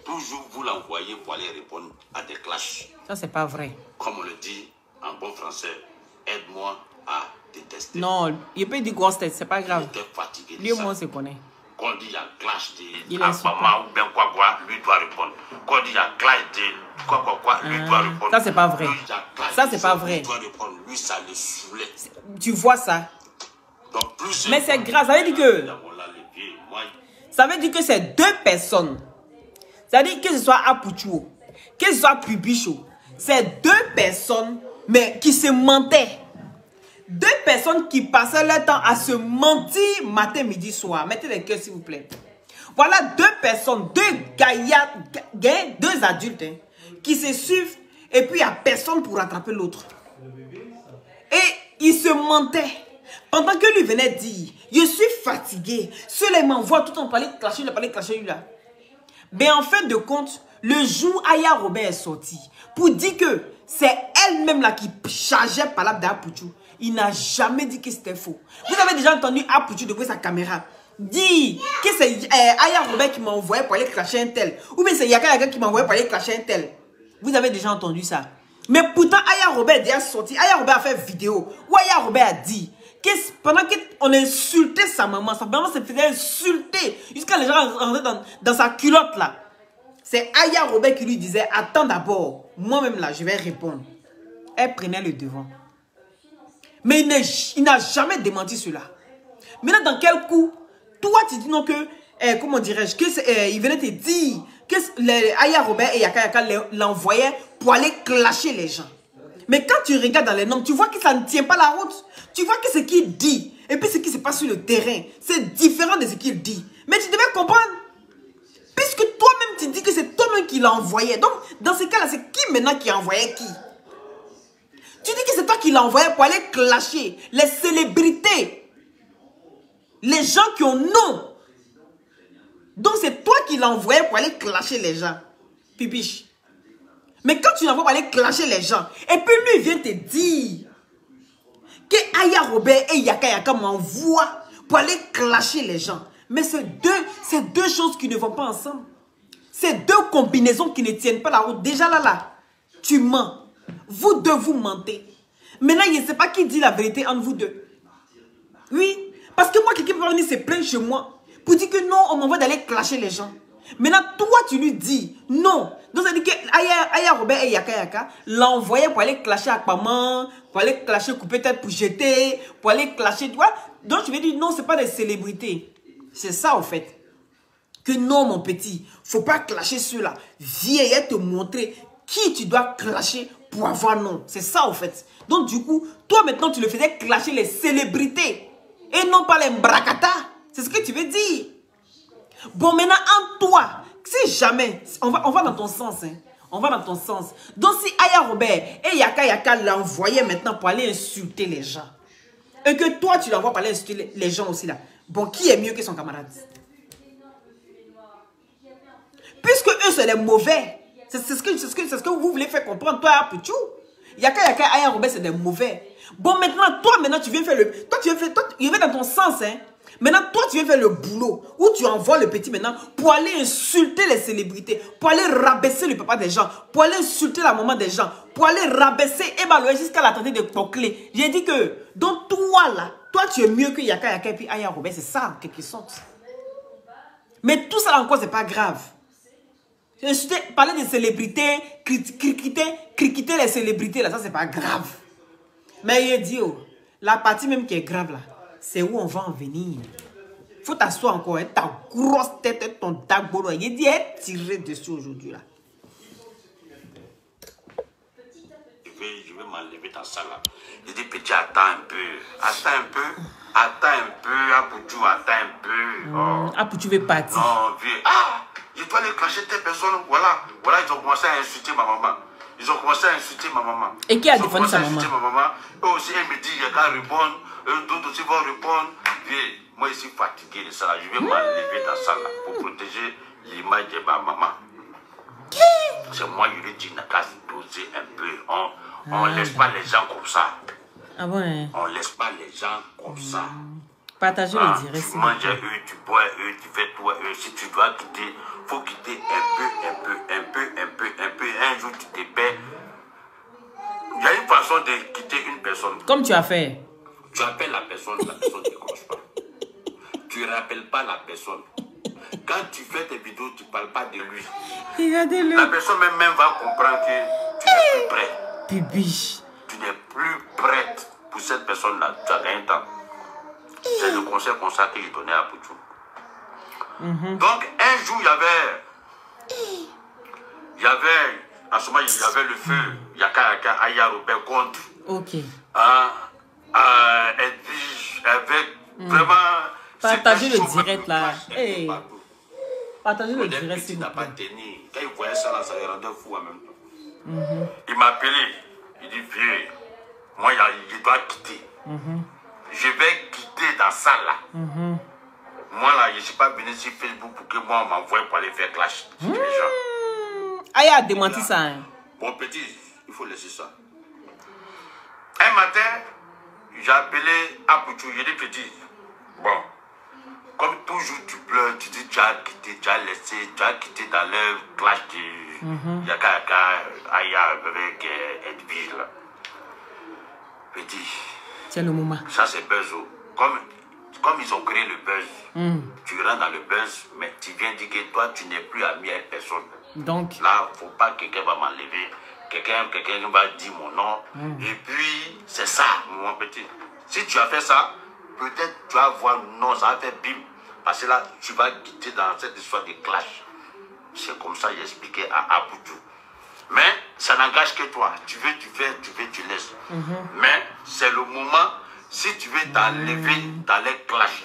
Toujours vous l'envoyez pour aller répondre à des clashs. Ça, c'est pas vrai. Comme on le dit en bon français, aide-moi à détester. Non, il peut dire grosse tête, c'est pas grave. Il était fatigué. Lui, moi, on se connaît. Quand on dit il y a clash de Il Abama ou bien quoi, lui doit répondre. Quand on dit il y a clash de quoi, lui doit répondre. Ça, c'est pas vrai. Ça, c'est pas vrai. Lui doit répondre. Lui, ça le saoulait. Tu vois ça? Donc, plus mais c'est grave, ça veut dire que... Ça veut dire que c'est deux personnes. Ça veut dire que ce soit Apouchou, que ce soit Pubicho. C'est deux personnes, mais qui se mentaient. Deux personnes qui passaient leur temps à se mentir matin, midi, soir. Mettez les cœurs, s'il vous plaît. Voilà deux personnes, deux gaillards, deux adultes, hein, qui se suivent et puis il n'y a personne pour rattraper l'autre. Et ils se mentaient. Pendant que lui venait dire, je suis fatigué. Cela m'envoie tout en parler clasher, lui là. Mais en fin de compte, le jour Aya Robert est sorti pour dire que c'est elle-même là qui chargeait par la d'Apouchou. Il n'a jamais dit que c'était faux. Vous avez déjà entendu Apouchou depuis sa caméra dire que c'est Aya Robert qui m'a envoyé pour aller clasher un tel. Ou bien c'est Yaka Yaka qui m'a envoyé pour aller clasher un tel. Vous avez déjà entendu ça. Mais pourtant Aya Robert est déjà sorti. Aya Robert a fait vidéo où Aya Robert a dit que pendant qu'on insultait sa maman se faisait insulter jusqu'à les gens rentraient dans sa culotte là. C'est Aya Robert qui lui disait, attends d'abord, moi-même là, je vais répondre. Elle prenait le devant. Mais il n'a jamais démenti cela. Maintenant, dans quel coup, toi tu dis non que, comment dirais-je, il venait te dire que Aya Robert et Yaka Yaka l'envoyaient pour aller clasher les gens. Mais quand tu regardes dans les noms, tu vois que ça ne tient pas la route. Tu vois que ce qu'il dit et puis ce qui se passe sur le terrain, c'est différent de ce qu'il dit. Mais tu devais comprendre. Puisque toi-même tu dis que c'est toi-même qui l'a envoyé. Donc, dans ce cas-là, c'est qui maintenant qui a envoyé qui? Tu dis que c'est toi qui l'as envoyé pour aller clasher les célébrités. Les gens qui ont nom. Donc, c'est toi qui l'as envoyé pour aller clasher les gens. Pipiche. Mais quand tu l'envoies pour aller clasher les gens, et puis lui vient te dire que Aya Robert et Yaka Yaka m'envoient pour aller clasher les gens. Mais c'est deux choses qui ne vont pas ensemble. C'est deux combinaisons qui ne tiennent pas la route. Déjà là, tu mens. Vous deux, vous mentez. Maintenant, je ne sais pas qui dit la vérité entre vous deux. Oui, parce que moi, quelqu'un peut venir se plaindre chez moi pour dire que non, on m'envoie d'aller clasher les gens. Maintenant, toi, tu lui dis non. Donc, ça veut dire que Aya Robert et Yaka Yaka l'envoyaient pour aller clasher Akpaman, pour aller clasher couper tête pour jeter, pour aller clasher, tu vois. Donc, tu veux dire non, ce n'est pas des célébrités. C'est ça, en fait. Que non, mon petit, faut pas clasher ceux-là. Viens te montrer qui tu dois clasher pour avoir non. C'est ça, en fait. Donc, du coup, toi, maintenant, tu le faisais clasher les célébrités et non pas les mbrakata. C'est ce que tu veux dire. Bon, maintenant, en toi, si jamais, on va dans ton sens, hein. On va dans ton sens. Donc, si Aya Robert et Yaka Yaka l'envoyaient maintenant pour aller insulter les gens, et que toi, tu l'envoies pour aller insulter les gens aussi là, bon, qui est mieux que son camarade? Puisque eux, c'est les mauvais. C'est ce que vous voulez faire comprendre, toi, Apouchou. Yaka Yaka, Aya Robert, c'est des mauvais. Bon, maintenant, toi, tu viens faire le... il va dans ton sens, hein. Maintenant, toi, tu viens faire le boulot où tu envoies le petit maintenant pour aller insulter les célébrités, pour aller rabaisser le papa des gens, pour aller insulter la maman des gens, pour aller rabaisser Ebaloué jusqu'à la tenter de tocler. J'ai dit que, donc toi là, toi tu es mieux que Yaka Yaka et puis Aya Robert, c'est ça en quelque sorte. Mais tout ça encore, c'est pas grave. Parler des célébrités, critiquer les célébrités, là, ça c'est pas grave. Mais il dit, oh, la partie même qui est grave là, c'est où on va en venir. Faut t'asseoir encore, hein, ta grosse tête et ton dagbolo. Il dit, tiré dessus aujourd'hui là. je vais m'enlever dans ça là. Il dit, petit, attends un peu. Attends un peu, Apoutou, attends un peu. Apoutou veut partir. Non, vieux. Je dois aller clasher telle personne. Voilà, ils ont commencé à insulter ma maman. Et qui a défendu sa maman? Eux aussi, elle me dit, il y a qu'à répondre. D'autres aussi vont répondre. Vieux, moi, je suis fatigué de ça. Je vais m'enlever dans ça là pour protéger l'image de ma maman. C'est moi, je lui dis, n'a qu'à se doser un peu. On ne laisse pas les gens comme ça. Ah bon, hein? On ne laisse pas les gens comme ça. Partagez le direct. Tu manges eux, tu bois eux, tu fais toi eux. Si tu dois quitter, il faut quitter un peu. Un jour, tu te perds. Il y a une façon de quitter une personne. Comme tu as fait. Tu appelles la personne ne décroche pas. Tu ne rappelles pas la personne. Quand tu fais tes vidéos, tu ne parles pas de lui. Regardez-le. La personne même va comprendre que tu n'es plus prêt. Pibiche. Tu n'es plus prête pour cette personne-là. Tu as gagné temps. C'est le conseil comme ça que je donnais à Poutou. Donc, un jour, il y avait, à ce moment, il y avait le feu. Yaka, Aya, Robert contre. Ok. Edwige, avec vraiment... Partagez le direct là. Hey. Partagez le direct s'il vous plaît. Quand il voyait ça là, ça le rendait fou en même temps. Il m'a appelé. Il dit, vieux, moi, je dois quitter. Je vais quitter dans ça là. Moi là, je ne suis pas venu sur Facebook pour que moi, on m'envoie pour aller faire clash avec les gens. Aya a démenti ça. Hein. Bon petit, il faut laisser ça. Un matin, j'ai appelé Apoutou, j'ai dit petit, bon, comme toujours tu pleures, tu dis tu as quitté, tu as laissé, tu as quitté dans le clash de Yaka Aya avec Edwige. Petit. C'est le moment. Ça c'est buzz. Comme ils ont créé le buzz, tu rentres dans le buzz, mais tu viens dire que toi tu n'es plus ami avec personne. Donc. Là, il ne faut pas que quelqu'un va m'enlever, quelqu'un va dire mon nom. Et puis, c'est ça, mon petit. Si tu as fait ça, peut-être tu vas voir, non, ça va faire bim. Parce que là, tu vas quitter dans cette histoire de clash. C'est comme ça que j'ai expliqué à Apoutou. Mais ça n'engage que toi. Tu veux, tu fais, tu veux, tu laisses. Mais c'est le moment, si tu veux t'enlever dans les clashs,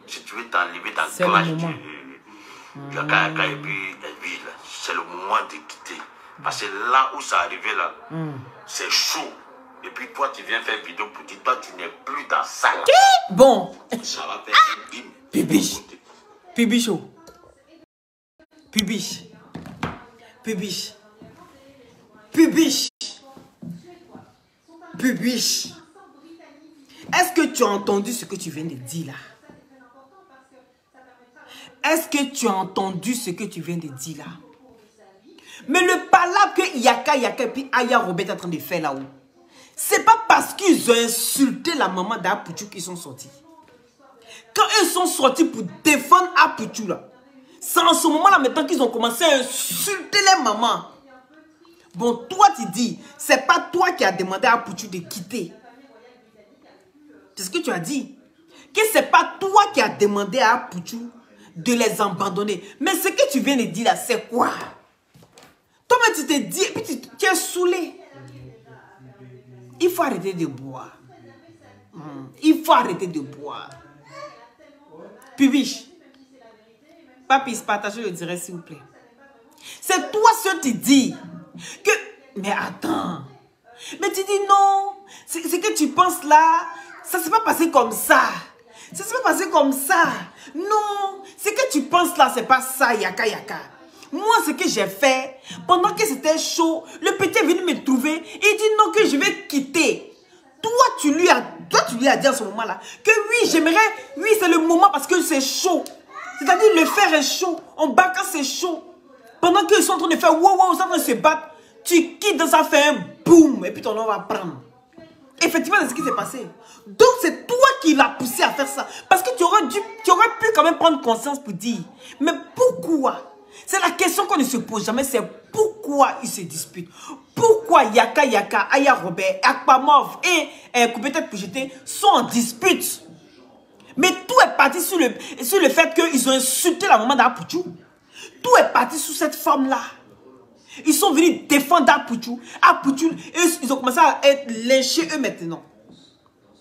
si tu veux t'enlever dans le clash du Yaka et puis Edwige, c'est le moment de quitter. Parce que là où ça arrivé là, c'est chaud. Et puis toi, tu viens faire vidéo pour dire, toi, tu n'es plus dans ça. Là. Bon. Ça va faire un bim. Pibiche. Pibicho. Pibiche. Pibiche. Pibiche. Pibiche. Est-ce que tu as entendu ce que tu viens de dire là? Est-ce que tu as entendu ce que tu viens de dire là? Mais le palabre que Yaka et puis Aya Robert est en train de faire là-haut, c'est pas parce qu'ils ont insulté la maman d'Apoutou qu'ils sont sortis. Quand ils sont sortis pour défendre Apoutou là, c'est en ce moment-là maintenant qu'ils ont commencé à insulter les mamans. Bon, toi tu dis, c'est pas toi qui as demandé à Apoutou de quitter. C'est ce que tu as dit. Que c'est pas toi qui as demandé à Apoutou de les abandonner. Mais ce que tu viens de dire là, c'est quoi? Toi-même, tu te dis, et puis tu es saoulé. Il faut arrêter de boire. Il faut arrêter de boire. Pibiche. Papis, partagez le direct, s'il vous plaît. C'est toi ce que tu dis. Que... Mais attends. Mais tu dis non. C'est que tu penses là. Ça ne s'est pas passé comme ça. Ça ne s'est pas passé comme ça. Non. Ce que tu penses là, c'est pas ça, Yaka. Moi, ce que j'ai fait, pendant que c'était chaud, le petit est venu me trouver. Il dit non, que je vais quitter. Toi, tu lui as dit à ce moment-là que oui, j'aimerais. Oui, c'est le moment parce que c'est chaud. C'est-à-dire, le fer est chaud. On bat quand c'est chaud. Pendant qu'ils sont en train de faire wow, ils sont en train de se battre, tu quittes dans ça, fait un boum. Et puis ton nom va prendre. Effectivement, c'est ce qui s'est passé. Donc, c'est toi qui l'as poussé à faire ça. Parce que tu aurais pu quand même prendre conscience pour dire, mais pourquoi? C'est la question qu'on ne se pose jamais, c'est pourquoi ils se disputent. Pourquoi Yaka, Aya Robert, Akpamov et Coupé-Tête Poujeté sont en dispute. Mais tout est parti sur le fait qu'ils ont insulté la maman d'Apoutou. Tout est parti sur cette femme-là. Ils sont venus défendre Apouchou. Apouchou, ils ont commencé à être lynchés eux maintenant.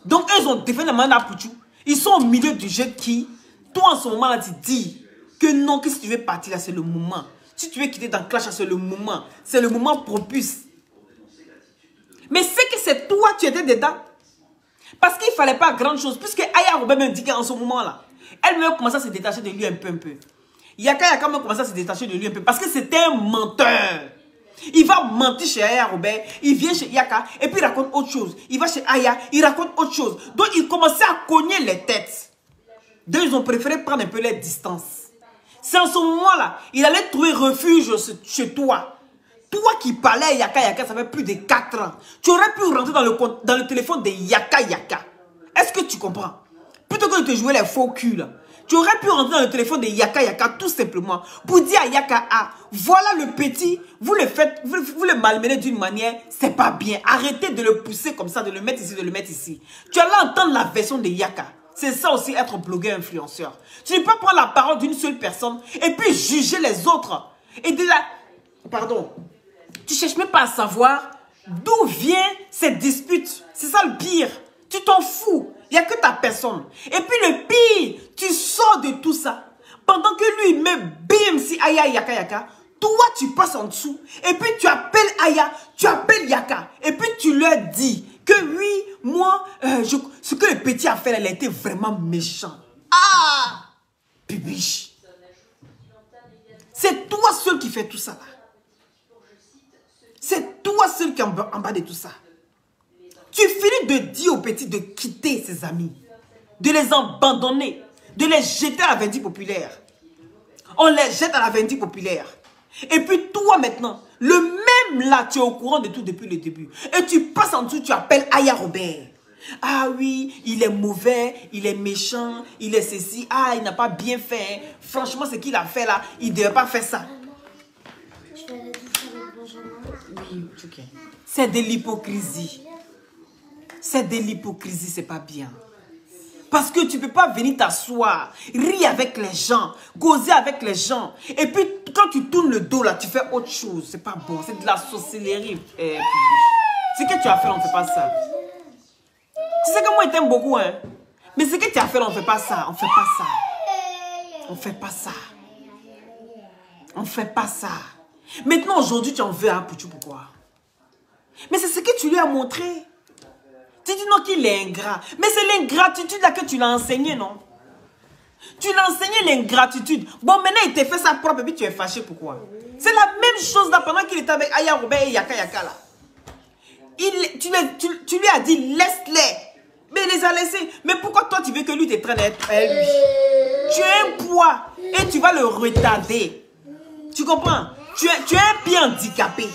Donc, eux, ils ont défendu la main d'Apouchou. Ils sont au milieu du jeu qui, toi, en ce moment-là, tu dis que non, que si tu veux partir là, c'est le moment. Si tu veux quitter dans Clash, c'est le moment. C'est le moment propice. Mais c'est que c'est toi, tu étais dedans. Parce qu'il ne fallait pas grand chose. Puisque Aya Robert me dit qu'en ce moment-là, elle me commençait à se détacher de lui un peu. Yaka me commençait à se détacher de lui un peu. Parce que c'était un menteur. Il va mentir chez Aya Robert. Il vient chez Yaka et puis il raconte autre chose. Il va chez Aya, il raconte autre chose. Donc il commençait à cogner les têtes. Donc ils ont préféré prendre un peu les distances. C'est en ce moment-là, il allait trouver refuge chez toi. Toi qui parlais à Yaka, ça fait plus de 4 ans. Tu aurais pu rentrer dans le téléphone de Yaka. Est-ce que tu comprends? Plutôt que de te jouer les faux culs là. Tu aurais pu rentrer dans le téléphone de Yaka tout simplement pour dire à Yaka, ah, voilà le petit, vous le faites, vous le malmenez d'une manière, c'est pas bien. Arrêtez de le pousser comme ça, de le mettre ici, de le mettre ici. Tu allais entendre la version de Yaka. C'est ça aussi être blogueur influenceur. Tu ne peux pas prendre la parole d'une seule personne et puis juger les autres. Et déjà, pardon, tu cherches même pas à savoir d'où vient cette dispute. C'est ça le pire. Tu t'en fous. Il n'y a que ta personne. Et puis le pire, tu sors de tout ça. Pendant que lui, il met bim si Aya Yaka. Toi, tu passes en dessous. Et puis tu appelles Aya, tu appelles Yaka. Et puis tu leur dis que oui, moi, ce que le petit a fait, elle a été vraiment méchant. Ah! Bibiche. C'est toi seul qui fait tout ça là. C'est toi seul qui est en bas de tout ça. Tu finis de dire au petit de quitter ses amis, de les abandonner, de les jeter à la vindicte populaire. On les jette à la vindicte populaire. Et puis toi maintenant, le même là, tu es au courant de tout depuis le début. Et tu passes en dessous, tu appelles Aya Robert. Ah oui, il est mauvais, il est méchant, il est ceci. Ah, il n'a pas bien fait. Franchement, ce qu'il a fait là, il ne devait pas faire ça. Oui, ok. C'est de l'hypocrisie. C'est de l'hypocrisie, c'est pas bien. Parce que tu ne peux pas venir t'asseoir, rire avec les gens, causer avec les gens. Et puis, quand tu tournes le dos là, tu fais autre chose. C'est pas bon, c'est de la sorcellerie. Ce que tu as fait, on ne fait pas ça. Tu sais que moi, je t'aime beaucoup, hein. Mais ce que tu as fait, on ne fait pas ça. On ne fait pas ça. On ne fait pas ça. On ne fait pas ça. Maintenant, aujourd'hui, tu en veux à Apouchou, pourquoi? Mais c'est ce que tu lui as montré. Tu dis non qu'il est ingrat. Mais c'est l'ingratitude là que tu l'as enseigné, non? Tu l'as enseigné l'ingratitude. Bon, maintenant, il t'a fait ça propre et puis tu es fâché, pourquoi? C'est la même chose là pendant qu'il était avec Aya Robert et Yaka là. Tu lui as dit, laisse-les. Mais il les a laissés. Mais pourquoi toi, tu veux que lui te traîne à lui? Tu es un poids et tu vas le retarder. Tu comprends? Tu es un pied handicapé.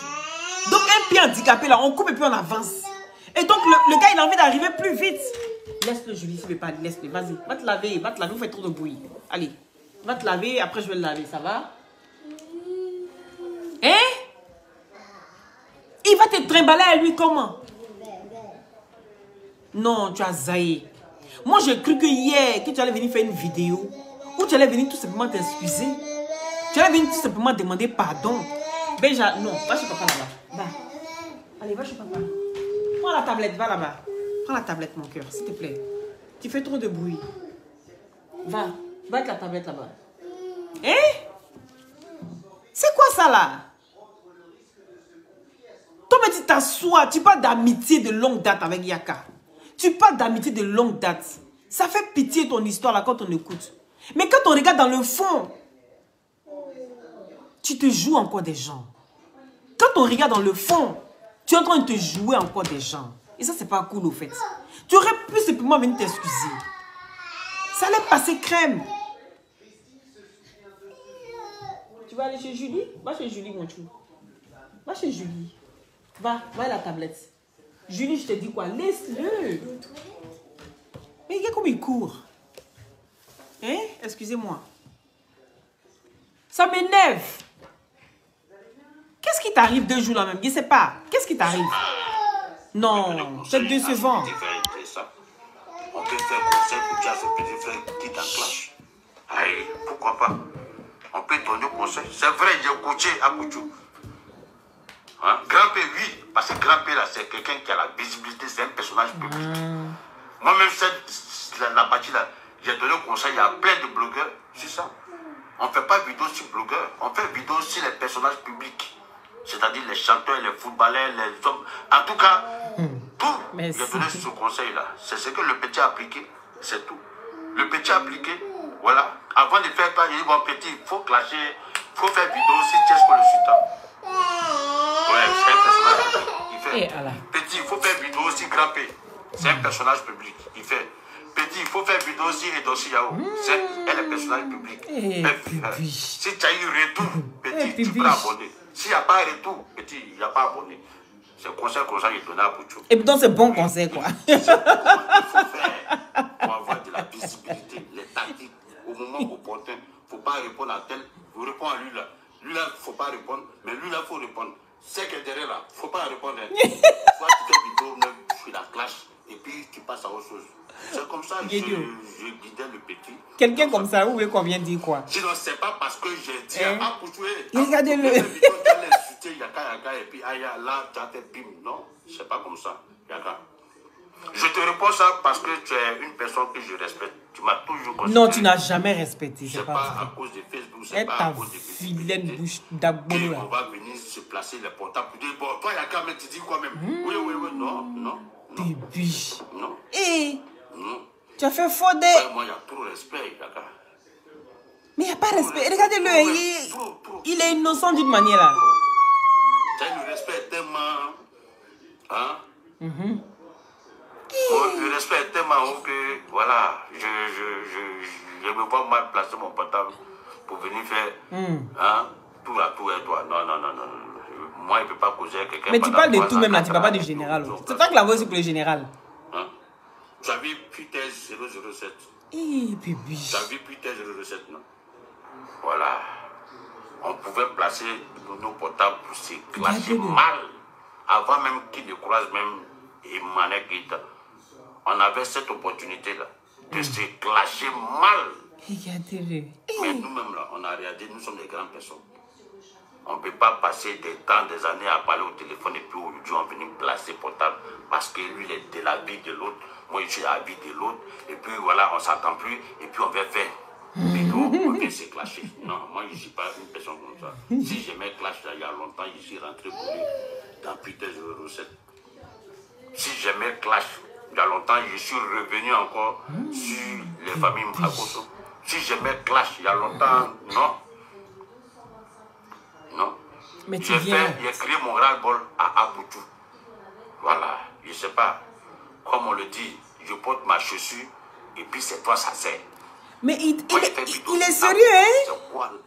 Donc, un pied handicapé, là, on coupe et puis on avance. Et donc, le gars, il a envie d'arriver plus vite. Laisse-le, Julie, s'il ne veut pas. Laisse-le, vas-y. Va te laver, vous faites trop de bruit. Allez, va te laver, après je vais le laver, ça va? Hein? Il va te trimballer à lui comment? Non, tu as zaï. Moi, j'ai cru que hier, que tu allais venir faire une vidéo, ou tu allais venir tout simplement t'excuser. Tu allais venir tout simplement demander pardon. Benja, non, va chez papa là-bas. Va. Allez, va chez papa. Prends la tablette, va là-bas. Prends la tablette, mon cœur, s'il te plaît. Tu fais trop de bruit. Va avec la tablette là-bas. Hein? C'est quoi ça là? Toi, mais tu t'assois, tu parles d'amitié de longue date avec Yaka. Tu parles d'amitié de longue date. Ça fait pitié ton histoire là quand on écoute. Mais quand on regarde dans le fond, tu te joues encore des gens. Quand on regarde dans le fond, tu es en train de te jouer encore des gens. Et ça, c'est pas cool au fait. Tu aurais pu simplement venir t'excuser. Ça allait passer crème. Tu vas aller chez Julie? Va chez Julie, mon chou. Va chez Julie. Va à la tablette. Julie, je te dis quoi? Laisse-le. Mais regarde comme il court. Hein? Excusez-moi. Ça m'énerve. Qu'est-ce qui t'arrive 2 jours là même? Je ne sais pas. Qu'est-ce qui t'arrive? Non, c'est décevant. On peut faire conseil pour dire à ce petit frère qui est en clash. Aïe, pourquoi pas? On peut donner conseil. C'est vrai, j'ai coaché Apouchou. Hein? Grand-père, oui, parce que grand-père, là, c'est quelqu'un qui a la visibilité, c'est un personnage public. Moi-même, la partie là, j'ai donné un conseil à plein de blogueurs, c'est ça. On ne fait pas vidéo sur blogueurs, on fait vidéo sur les personnages publics. C'est-à-dire les chanteurs, les footballeurs, les hommes. En tout cas, tout. J'ai donné ce conseil-là. C'est ce que le petit a appliqué, c'est tout. Le petit a appliqué, voilà. Avant de faire ça, il dit, bon petit, il faut clasher, il faut faire vidéo si tu es sur le sultan. Ouais, c'est un personnage. Il fait. Petit, il faut faire vidéo aussi grand-père. C'est un personnage public. Il fait. Petit, il faut faire vidéo aussi Edosi Yao. Elle est personnage public. Si tu as eu retour, petit, tu peux abonner. S'il n'y a pas retour, petit, il n'y a pas abonné. C'est le conseil que j'ai donné à Pouchou. Et puis donc c'est bon conseil quoi. Il faut faire pour avoir de la visibilité, les tactiques. Au moment opportun, il ne faut pas répondre à tel. Vous répondez à lui là. Lui là, il ne faut pas répondre. Mais lui là, il faut répondre. C'est que derrière là, il ne faut pas répondre. Soit tu fais vidéo, même sur la clash, et puis tu passes à autre chose. C'est comme ça que je guidais le petit. Quelqu'un comme ça, vous voulez qu'on vienne dire quoi? Sinon, c'est pas parce que j'ai dit à Pouchoué. Regardez-le. Et puis là, tu as fait bim. Non, c'est pas comme ça, Yaka. Je te réponds ça parce que tu es une personne que je respecte. Tu m'as toujours considéré. Non, tu n'as jamais respecté. C'est pas à cause de Facebook, c'est pas à cause de vilaine bouche d'abonné là. On va venir se placer les portables pour dire, bon, toi, Yaka, mais tu dis quoi même? Oui, non. Bébé. Non. Et non. Tu as fait faute de... Moi, il y a trop de respect, Yaka. Mais il n'y a pas de respect. Regardez-le, il est innocent d'une manière là. Tu as le respect tellement... Hein? Le respect est tellement haut que, voilà, je me vois mal placer mon portable pour venir faire tout à tout et toi. Non. Moi, il ne peut pas causer quelqu'un. Mais tu parles de tout même là, tu ne parles pas du général. C'est toi qui l'as aussi pour le général. J'avais Putain 007. Eh, bébé. J'avais Putain 007, non? Voilà. On pouvait placer nos portables pour se clasher mal. Avant même qu'ils ne croisent même Emmanuel Guita. On avait cette opportunité-là de se clasher mal. Regardez-le. Mais nous-mêmes, là, on a regardé, nous sommes des grandes personnes. On ne peut pas passer des temps, des années à parler au téléphone et puis aujourd'hui on vient placer portable parce que lui il est de la vie de l'autre, moi je suis de la vie de l'autre et puis voilà, on ne s'entend plus et puis on va faire. Mais nous, on vient se clasher. Non, moi je ne suis pas une personne comme ça. Si j'aimais clash là, il y a longtemps, je suis rentré pour lui dans Putain 007. Si j'aimais clash, il y a longtemps, je suis revenu encore sur les familles Mbakosso. Si j'aimais clash, il y a longtemps, non. Mais j'ai créé mon ras-le-bol à Pouchou. Voilà, je ne sais pas. Comme on le dit, je porte ma chaussure et puis c'est toi, ça sert. Mais il est sérieux, hein?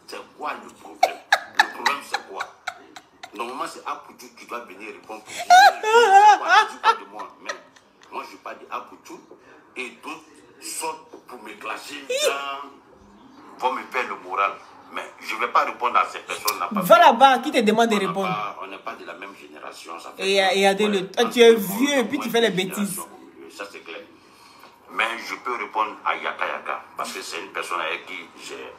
C'est quoi le problème? Le problème, c'est quoi? Normalement, c'est à Pouchou qui doit venir répondre pour dire pas de moi. Mais moi, je parle de Pouchou et d'autres sortent pour me clasher, vont me faire le moral. Mais je ne vais pas répondre à ces personnes. Va là-bas, qui te demande de répondre? On n'est pas de la même génération. Ça fait tu es vieux et puis tu fais les bêtises. Ça, c'est clair. Mais je peux répondre à Yaka, parce que c'est une personne avec qui j'ai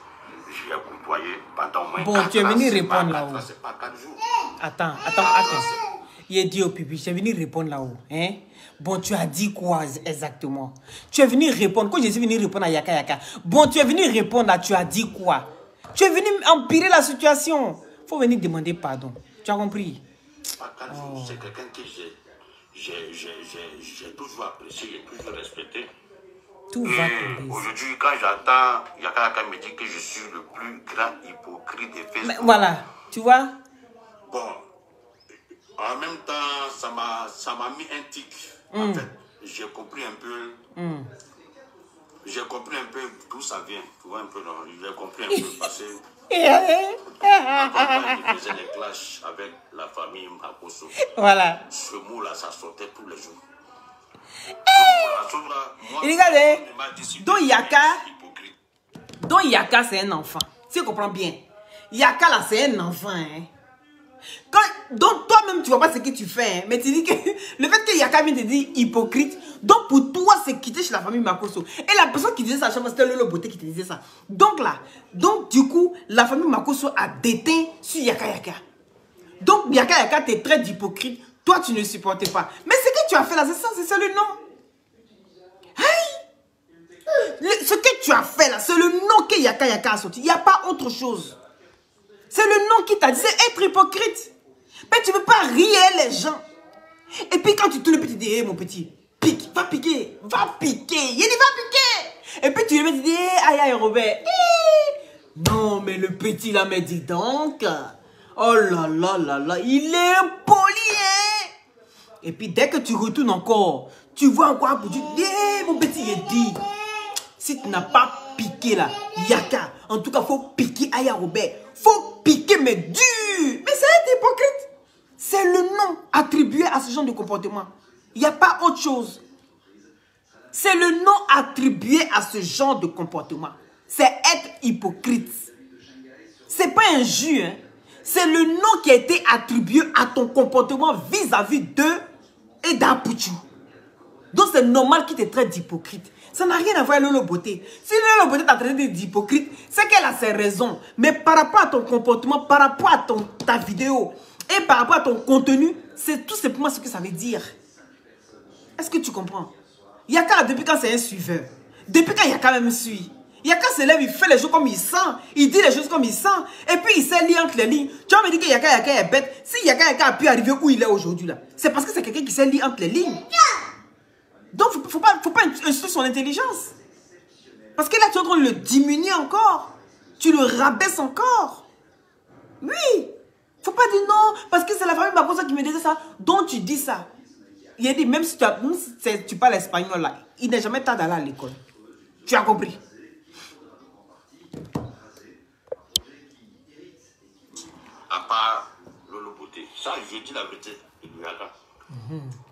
côtoyé pendant au moins 4 ans. Bon, tu es venu répondre là-haut. C'est pas 4 jours. Attends. Il est dit au pipi, tu es venu répondre là-haut. Hein? Bon, tu as dit quoi exactement? Tu es venu répondre. Quand je suis venu répondre à Yaka. Bon, tu es venu répondre là, tu as dit quoi? Tu es venu empirer la situation. Il faut venir demander pardon. Tu as compris? Pas 4 jours, c'est quelqu'un que j'ai toujours apprécié, j'ai toujours respecté. Tout va tomber. Aujourd'hui, quand j'entends Yaka me dire que je suis le plus grand hypocrite des Facebook. Mais voilà, tu vois? Bon, en même temps, ça m'a mis un tic. En fait, j'ai compris un peu. J'ai compris un peu d'où ça vient. Tu vois un peu, non? J'ai compris un peu parce que quand je faisais les clashs avec la famille Mbakosso, voilà. Ce mot-là, ça sortait tous les jours. Regardez, donc Yaka, c'est un enfant. Tu comprends bien? Yaka, là, c'est un enfant. Hein? Donc toi-même, tu vois pas ce que tu fais. Hein? Mais tu dis que le fait que Yaka vient te dire hypocrite, donc pour toi, c'est quitter chez la famille Makosso. Et la personne qui disait ça, c'était Lolo Beauté qui te disait ça. Donc là, du coup, la famille Makosso a déteint sur Yaka. Donc, Yaka Yaka, tu es très hypocrite. Toi, tu ne supportes pas. Mais ce que tu as fait là, c'est ça, c'est le nom. Hey! Ce que tu as fait là, c'est le nom que Yaka Yaka a sorti. Il n'y a pas autre chose. C'est le nom qui t'a dit, c'est être hypocrite. Mais tu ne veux pas rire les gens. Et puis quand tu te le petit dis, hey, mon petit, pique, va piquer, va piquer. Il dit, va piquer. Et puis tu le dis, hey, aïe, aïe, Robert. Hey. Non, mais le petit là, me dit donc. Oh là là là là, il est impoli, hein. Et puis dès que tu retournes encore, tu vois encore un peu, tu dis, hey, mon petit, il dit, si tu n'as pas piqué là, Yaka, en tout cas, faut piquer Aya Robert. Faut piquer, mais dur. Mais c'est hypocrite. C'est le nom attribué à ce genre de comportement. Il n'y a pas autre chose. C'est le nom attribué à ce genre de comportement. C'est être hypocrite. C'est pas un jus, hein. C'est le nom qui a été attribué à ton comportement vis-à-vis d'eux et d'Apuchu. Donc c'est normal qu'il te traite d'hypocrite. Ça n'a rien à voir avec Lolo Beauté. Si Lolo Beauté t'a traité d'hypocrite, c'est qu'elle a ses raisons. Mais par rapport à ton comportement, par rapport à ta vidéo et par rapport à ton contenu, c'est tout simplement ce que ça veut dire. Est-ce que tu comprends? Yaka, depuis quand c'est un suiveur? Depuis quand Yaka même suit? Yaka se lève, il fait les choses comme il sent. Il dit les choses comme il sent. Et puis il sait lire entre les lignes. Tu vas me dire que Yaka est bête. Si Yaka a pu arriver où il est aujourd'hui là, c'est parce que c'est quelqu'un qui sait lire entre les lignes. Donc, il ne faut pas insulter son intelligence. Parce que là, tu es en train de le diminuer encore. Tu le rabaisses encore. Oui. Il ne faut pas dire non, parce que c'est la famille Makosa qui me disait ça. Donc, tu dis ça. Il a dit, même si tu parles espagnol, là, il n'est jamais tard d'aller à l'école. Tu as compris? À part Lolo Beauté, ça, je dis la vérité. Il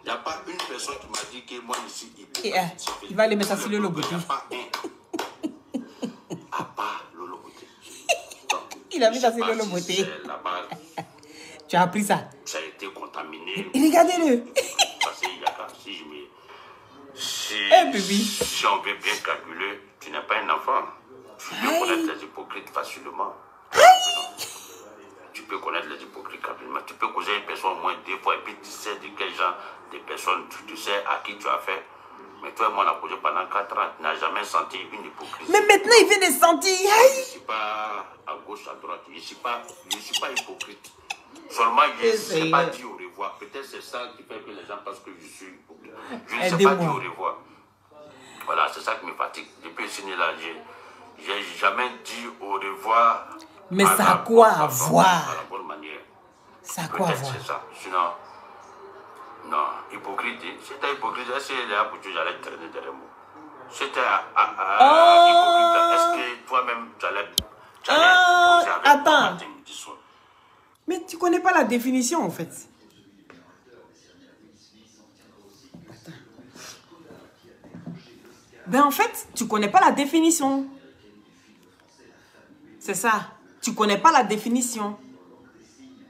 n'y a pas une personne qui m'a dit que moi ici, il va aller mettre ça sur Lolo Beauté. Il n'y a pas un. À part Lolo Beauté. Il a mis ça sur Lolo Beauté. Tu as appris ça. Ça a été contaminé. Regardez-le. Parce qu'il y a si on veut bien calculer, tu n'es pas un enfant. Tu peux connaître les hypocrites facilement. Tu peux connaître les hypocrites rapidement. Tu peux causer une personne au moins 2 fois et puis tu sais de quel genre de personnes tu sais à qui tu as fait. Mais toi et moi, on a causé pendant 4 ans. Tu n'as jamais senti une hypocrisie. Mais maintenant, il vient de sentir. Je ne suis pas à gauche, à droite. Je ne suis pas hypocrite. Seulement, je ne sais pas dire au revoir. Peut-être c'est ça qui fait que les gens pensent que je suis hypocrite. Je ne sais pas dire au revoir. Voilà, c'est ça qui me fatigue. Depuis ce là, je n'ai jamais dit au revoir. Mais ça a quoi à voir? À la bonne manière. Ça a quoi à voir? C'est ça. Sinon, non, hypocrite. Si tu es hypocrite, est-ce que là, pour tu j'allais te traîner derrière moi? Si tu es hypocrite, est-ce que toi-même, tu allais attends. Mais tu connais pas la définition, en fait. Attends. Ben, en fait, tu connais pas la définition. C'est ça. Tu connais pas la définition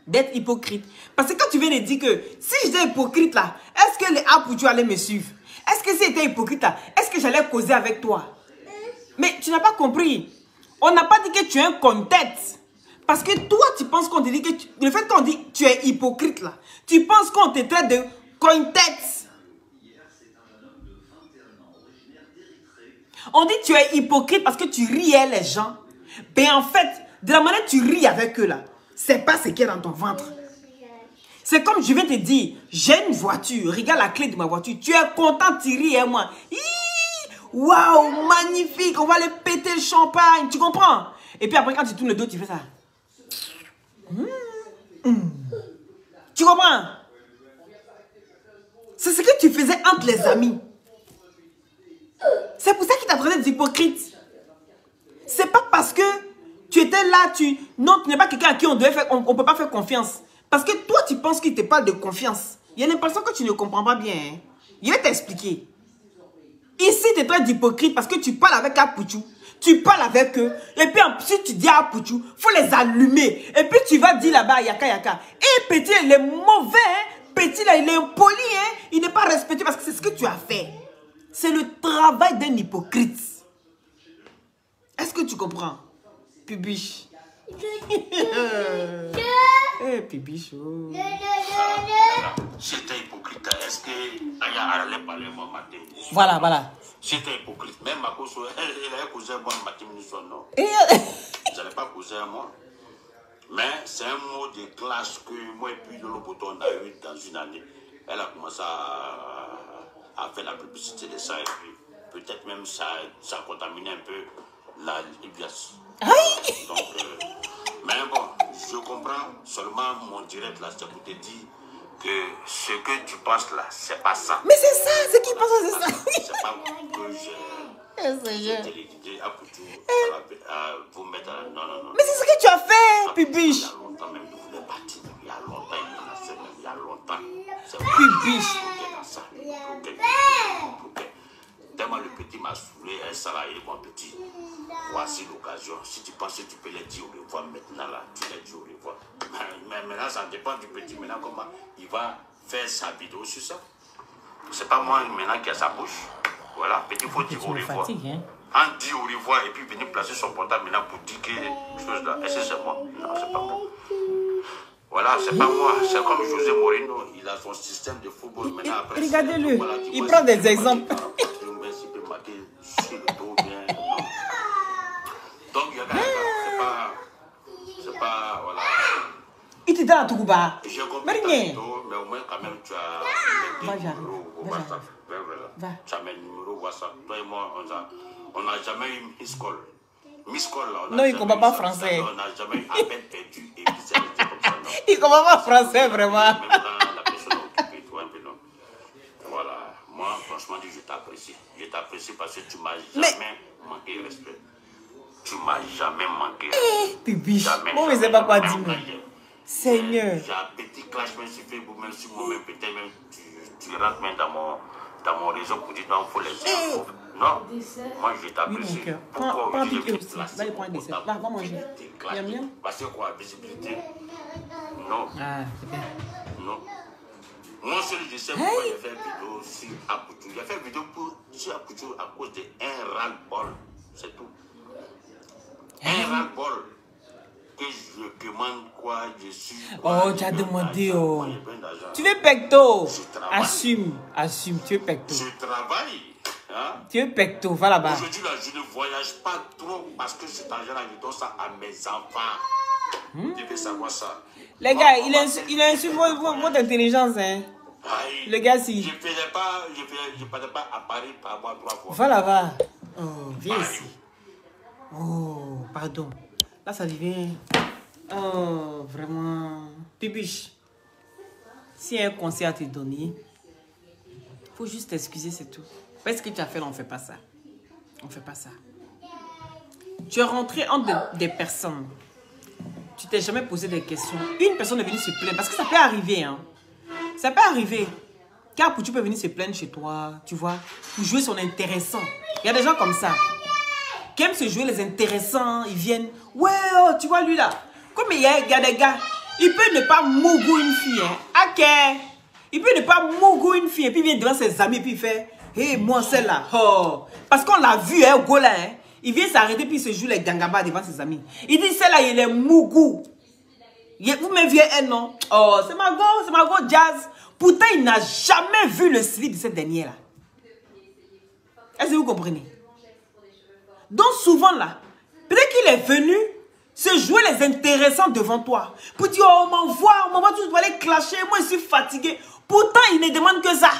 d'être hypocrite. Parce que quand tu viens de dire que si j'étais hypocrite là, est-ce que les Apuchu allaient me suivre? Est-ce que si j'étais hypocrite là, est-ce que j'allais causer avec toi? Mais tu n'as pas compris. On n'a pas dit que tu es un con-tête. Parce que toi, tu penses qu'on te dit que... Le fait qu'on dit que tu es hypocrite là, tu penses qu'on te traite de con-tête. On dit que tu es hypocrite parce que tu riais les gens. Ben en fait, de la manière que tu ris avec eux là, c'est pas ce qu'il y a dans ton ventre. C'est comme je viens te dire, j'ai une voiture, regarde la clé de ma voiture, tu es content, tu ris et moi. Waouh, magnifique, on va aller péter le champagne, tu comprends? Et puis après quand tu tournes le dos, tu fais ça. Tu comprends? C'est ce que tu faisais entre les amis. C'est pour ça qu'il t'a traité d'hypocrite. C'est pas parce que tu étais là, non, tu n'es pas quelqu'un à qui on ne peut pas faire confiance. Parce que toi, tu penses qu'il te parle de confiance. Il y a l'impression que tu ne comprends pas bien. Hein? Je vais t'expliquer. Ici, tu es très hypocrite parce que tu parles avec Apuchu. Tu parles avec eux. Et puis ensuite, tu dis à Apuchu, il faut les allumer. Et puis tu vas dire là-bas, Yaka Yaka. Et petit, il est mauvais. Hein? Petit, là, il est impoli. Hein? Il n'est pas respecté parce que c'est ce que tu as fait. C'est le travail d'un hypocrite. Est-ce que tu comprends? Pubiche. Eh, Pibichou. C'était hypocrite. Est-ce que Aya allait parler moi matin? Voilà, voilà. C'était hypocrite. Même à cause elle avait causé moi matin, non. Vous n'allez pas causer à moi. Mais c'est un mot de clash que moi et puis de l'autre on a eu dans une année. Elle a commencé à faire la publicité de ça et puis peut-être même ça a contaminé un peu la Libias. Donc, mais bon, je comprends seulement mon direct là, c'est pour te dire que ce que tu penses là, c'est pas ça. Mais c'est ça, ce qu'il pense, c'est ça. C'est pas que j'ai téléguidé à vous mettre à... Non, non, non. Mais c'est ce que tu as fait, Pibiche. Il y a longtemps même, vous voulez partir. Il y a longtemps, il y a longtemps. Pibiche. Tellement le petit m'a saoulé, un salarié, mon petit. Voici l'occasion. Si tu penses que tu peux les dire au revoir maintenant, là, tu les dis au revoir. Mais maintenant, ça dépend du petit. Maintenant, comment il va faire sa vidéo sur ça. C'est pas moi maintenant qui a sa bouche. Voilà, petit, il faut dire au revoir. On dit au revoir et puis venir placer son portable maintenant pour dire que chose là. Est-ce que c'est moi? Non, c'est pas moi. Voilà, c'est pas moi. C'est comme José Mourinho, il a son système de football maintenant. Regardez-le, il prend des exemples. Donc, c'est pas, voilà. Il te donne à Touba. J'ai compris ta vidéo, mais au moins, quand même, tu as mes numéros WhatsApp. Tu as mes numéros WhatsApp. Toi et moi, on n'a jamais eu Miss Call. Miss Call, là. Non, il ne comprend pas français. On n'a jamais eu appel perdu et puis c'est resté comme ça. Il ne comprend pas français, vraiment. Même quand la personne est occupée, toi, un peu non. Voilà. Moi, franchement, je t'apprécie. Je t'apprécie parce que tu m'as jamais manqué de respect. Tu m'as jamais manqué. Pibiche. Moi, je ne sais pas quoi dire. Seigneur. J'ai un petit clash, même sur Facebook, même sur moi-même, peut-être même tu rentres même dans mon réseau pour dire non, il faut les dire. Non, moi je t'apprécie. Pourquoi aujourd'hui je vais placer? Va y prendre des sets. Va manger. Il y a mieux. Parce que quoi, visibilité? Non. Ah, c'est bien. Non. Moi, seul, je sais pourquoi j'ai fait une vidéo sur Apoutou. J'ai fait une vidéo sur Apoutou à cause d'un ras-le-bol. C'est tout. Un ras-le-bol. Que je demande quoi, je suis. Oh, tu as demandé, oh. Tu veux pecto? Assume, tu veux pecto. Je travaille. Hein? Tu veux pecto, va là-bas. Aujourd'hui, là, je ne voyage pas trop parce que cet argent-là, je donne ça à mes enfants. Vous devez savoir ça. Les gars, il insulte votre intelligence, hein. Aïe, le gars, si. Je ne parlais pas à Paris par rapport à 3 fois. Va là-bas. Oh, viens ici. Oh, pardon. Là, ça devient... Oh, vraiment... Pibiche, si un conseil à te donner, il faut juste t'excuser, c'est tout. Parce que tu as fait, là, on ne fait pas ça. On ne fait pas ça. Tu es rentré entre des personnes. Tu t'es jamais posé des questions. Une personne est venue se plaindre. Parce que ça peut arriver, hein. Ça peut arriver. Car tu peux venir se plaindre chez toi, tu vois, pour jouer son intéressant. Il y a des gens comme ça. Qui aiment se jouer les intéressants, ils viennent. Ouais, oh, tu vois lui là. Comme il y a des gars, il peut ne pas mougou une fille. Hein. Ok. Il peut ne pas mougou une fille. Et puis il vient devant ses amis. Puis il fait, hé, hey, moi celle-là. Oh. Parce qu'on l'a vu, hein, au Gola. Hein. Il vient s'arrêter. Puis il se joue les gangabas devant ses amis. Il dit, celle-là, il est mougou. Vous me viez elle, non? Oh, c'est ma go jazz. Pourtant, il n'a jamais vu le slip de cette dernière-là. Est-ce que vous comprenez? Donc souvent là, peut-être qu'il est venu se jouer les intéressants devant toi. Pour dire, oh, on m'envoie, tu dois aller clasher, moi je suis fatigué. Pourtant, il ne demande que ça.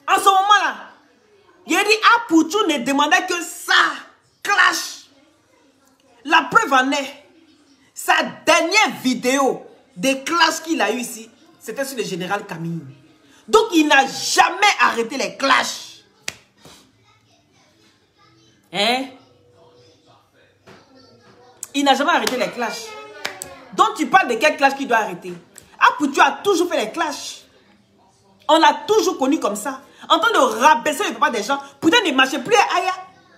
En ce moment-là, il a dit, ah, Poutou ne demandait que ça. Clash. La preuve en est, sa dernière vidéo de clash qu'il a eu ici, c'était sur le général Camille. Donc, il n'a jamais arrêté les clashs. Hein? Il n'a jamais arrêté les clashs. Donc tu parles de quel clash qu'il doit arrêter? Ah, Poutou a toujours fait les clashs. On l'a toujours connu comme ça. En train de rabaisser le papa des gens. Pourtant, il ne marchait plus à Aya.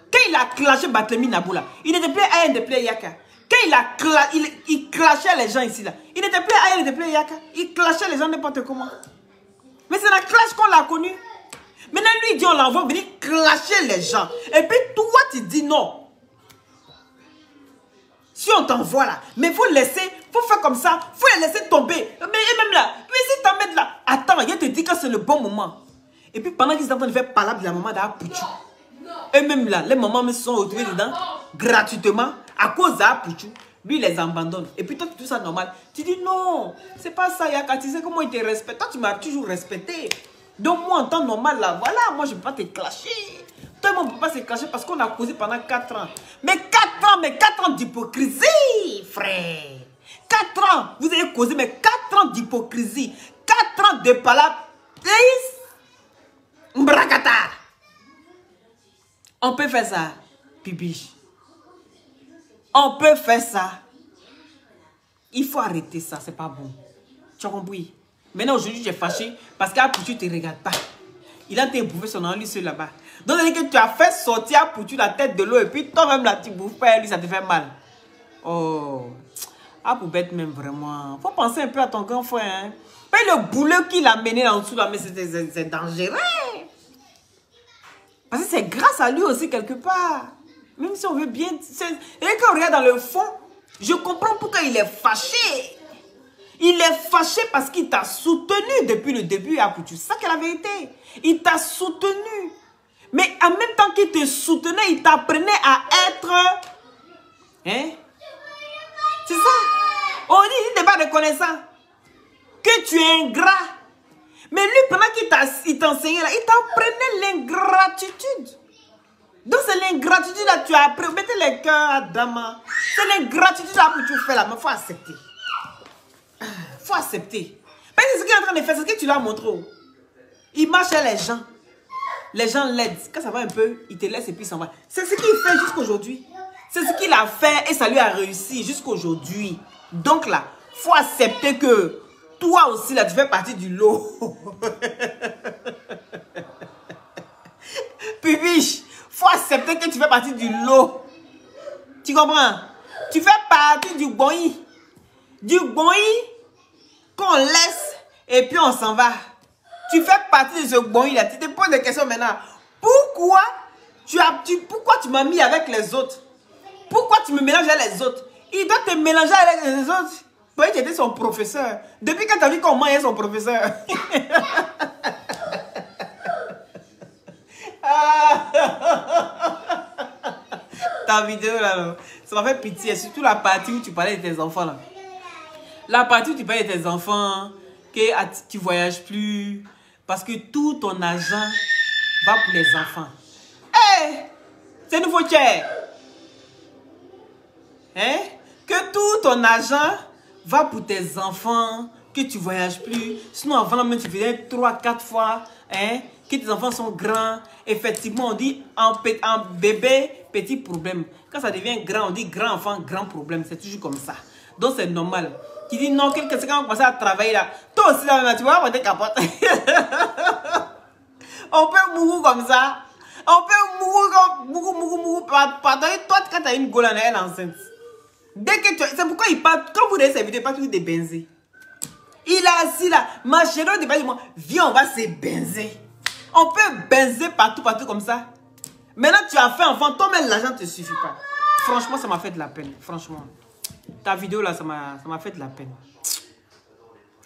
Quand il a clashé Batlemi Naboula, il n'était plus à Aya, il n'était plus à Yaka. Quand il clashait les gens ici, là, il n'était plus à Aya, il n'était plus à Yaka. Il clashait les gens n'importe comment. Mais c'est la clash qu'on l'a connu. Maintenant, lui, il dit, on l'envoie venir clasher les gens. Et puis, toi, tu dis non. Si on t'envoie là, mais il faut Faut faire comme ça. Faut les laisser tomber. Mais même là, mais si t'en mets là, attends, il te dit que c'est le bon moment. Et puis pendant qu'ils sont en train de faire palabre de la maman d'Apouchou, eux-mêmes là, les mamans me sont retrouvées dedans gratuitement à cause d'Apouchou. Lui, il les abandonne. Et puis toi, tu trouves ça normal. Tu dis non, c'est pas ça, Yaka. Tu sais comment il te respecte. Toi, tu m'as toujours respecté. Donc moi, en temps normal, là, voilà, moi, je ne peux pas te clasher. Toi, on ne peut pas se clasher parce qu'on a causé pendant 4 ans. Mais 4 ans d'hypocrisie, frère. 4 ans, vous avez causé, mais 4 ans d'hypocrisie. 4 ans de palabres. Mbrakata. On peut faire ça, Pibiche. On peut faire ça. Il faut arrêter ça, c'est pas bon. Tu as compris? Maintenant, aujourd'hui, tu es fâché parce qu'Apouchou ne te regarde pas. Il a été bouffé son nom, lui, seul là-bas. Donc, c'est-à-dire que tu as fait sortir Apouchou la tête de l'eau et puis toi-même, là, tu bouffes pas, lui, ça te fait mal. Oh, Apoubette, même vraiment. Faut penser un peu à ton grand frère. Hein. Mais le boulot qu'il a mené en dessous, là, mais c'est dangereux. Parce que c'est grâce à lui aussi, quelque part. Même si on veut bien... Et quand on regarde dans le fond, je comprends pourquoi il est fâché. Il est fâché parce qu'il t'a soutenu depuis le début, Apouchou. C'est ça qui est la vérité. Il t'a soutenu. Mais en même temps qu'il te soutenait, il t'apprenait à être... Hein? C'est ça. On dit, il n'est pas reconnaissant. Que tu es ingrat. Mais lui, pendant qu'il t'enseignait là, il t'apprenait l'ingratitude. Donc c'est l'ingratitude là, tu as appris. Mettez les cœurs à Dama. C'est l'ingratitude là que tu fais là, mais il faut accepter. Il faut accepter. Parce que ce qu'il est en train de faire, c'est ce que tu l'as montré. Il marche chez les gens. Les gens l'aident. Quand ça va un peu, il te laisse et puis il s'en va. C'est ce qu'il fait jusqu'aujourd'hui. C'est ce qu'il a fait et ça lui a réussi jusqu'aujourd'hui. Donc là, il faut accepter que toi aussi là, tu fais partie du lot. Pibiche, faut accepter que tu fais partie du lot. Tu comprends? Tu fais partie du boï. Du boï qu'on laisse et puis on s'en va. Tu fais partie de ce boï là. Tu te poses des questions maintenant. Pourquoi tu m'as mis avec les autres? Pourquoi tu me mélanges avec les autres? Il doit te mélanger avec les autres. Oui, tu étais son professeur. Depuis quand tu as vu comment il est son professeur? Ta vidéo là, ça m'a fait pitié. Surtout la partie où tu parlais de tes enfants là. La partie où tu parlais de tes enfants, que tu voyages plus. Parce que tout ton argent va pour les enfants. Hé! C'est nouveau cher. Hein? Que tout ton argent va pour tes enfants, que tu voyages plus. Sinon, avant même, tu faisais 3-4 fois, hein, que tes enfants sont grands. Effectivement, on dit en bébé, petit problème. Quand ça devient grand, on dit grand enfant, grand problème. C'est toujours comme ça. Donc, c'est normal. Tu dis non, quelqu'un qui commence à travailler là. Toi aussi, là, tu vois, on te capote. On peut mourir comme ça. On peut mourir, pardon, toi, quand tu as une golane, elle est enceinte. Dès que tu... C'est pourquoi il parle... Quand vous regardez cette vidéo, il parle toujours de benzer. Il est assis là. Ma chérie, il dit, viens, on va se benzer. On peut benzer partout comme ça. Maintenant, tu as fait enfant. Toi-même, l'argent ne te suffit pas. Franchement, ça m'a fait de la peine. Franchement. Ta vidéo là, ça m'a fait de la peine.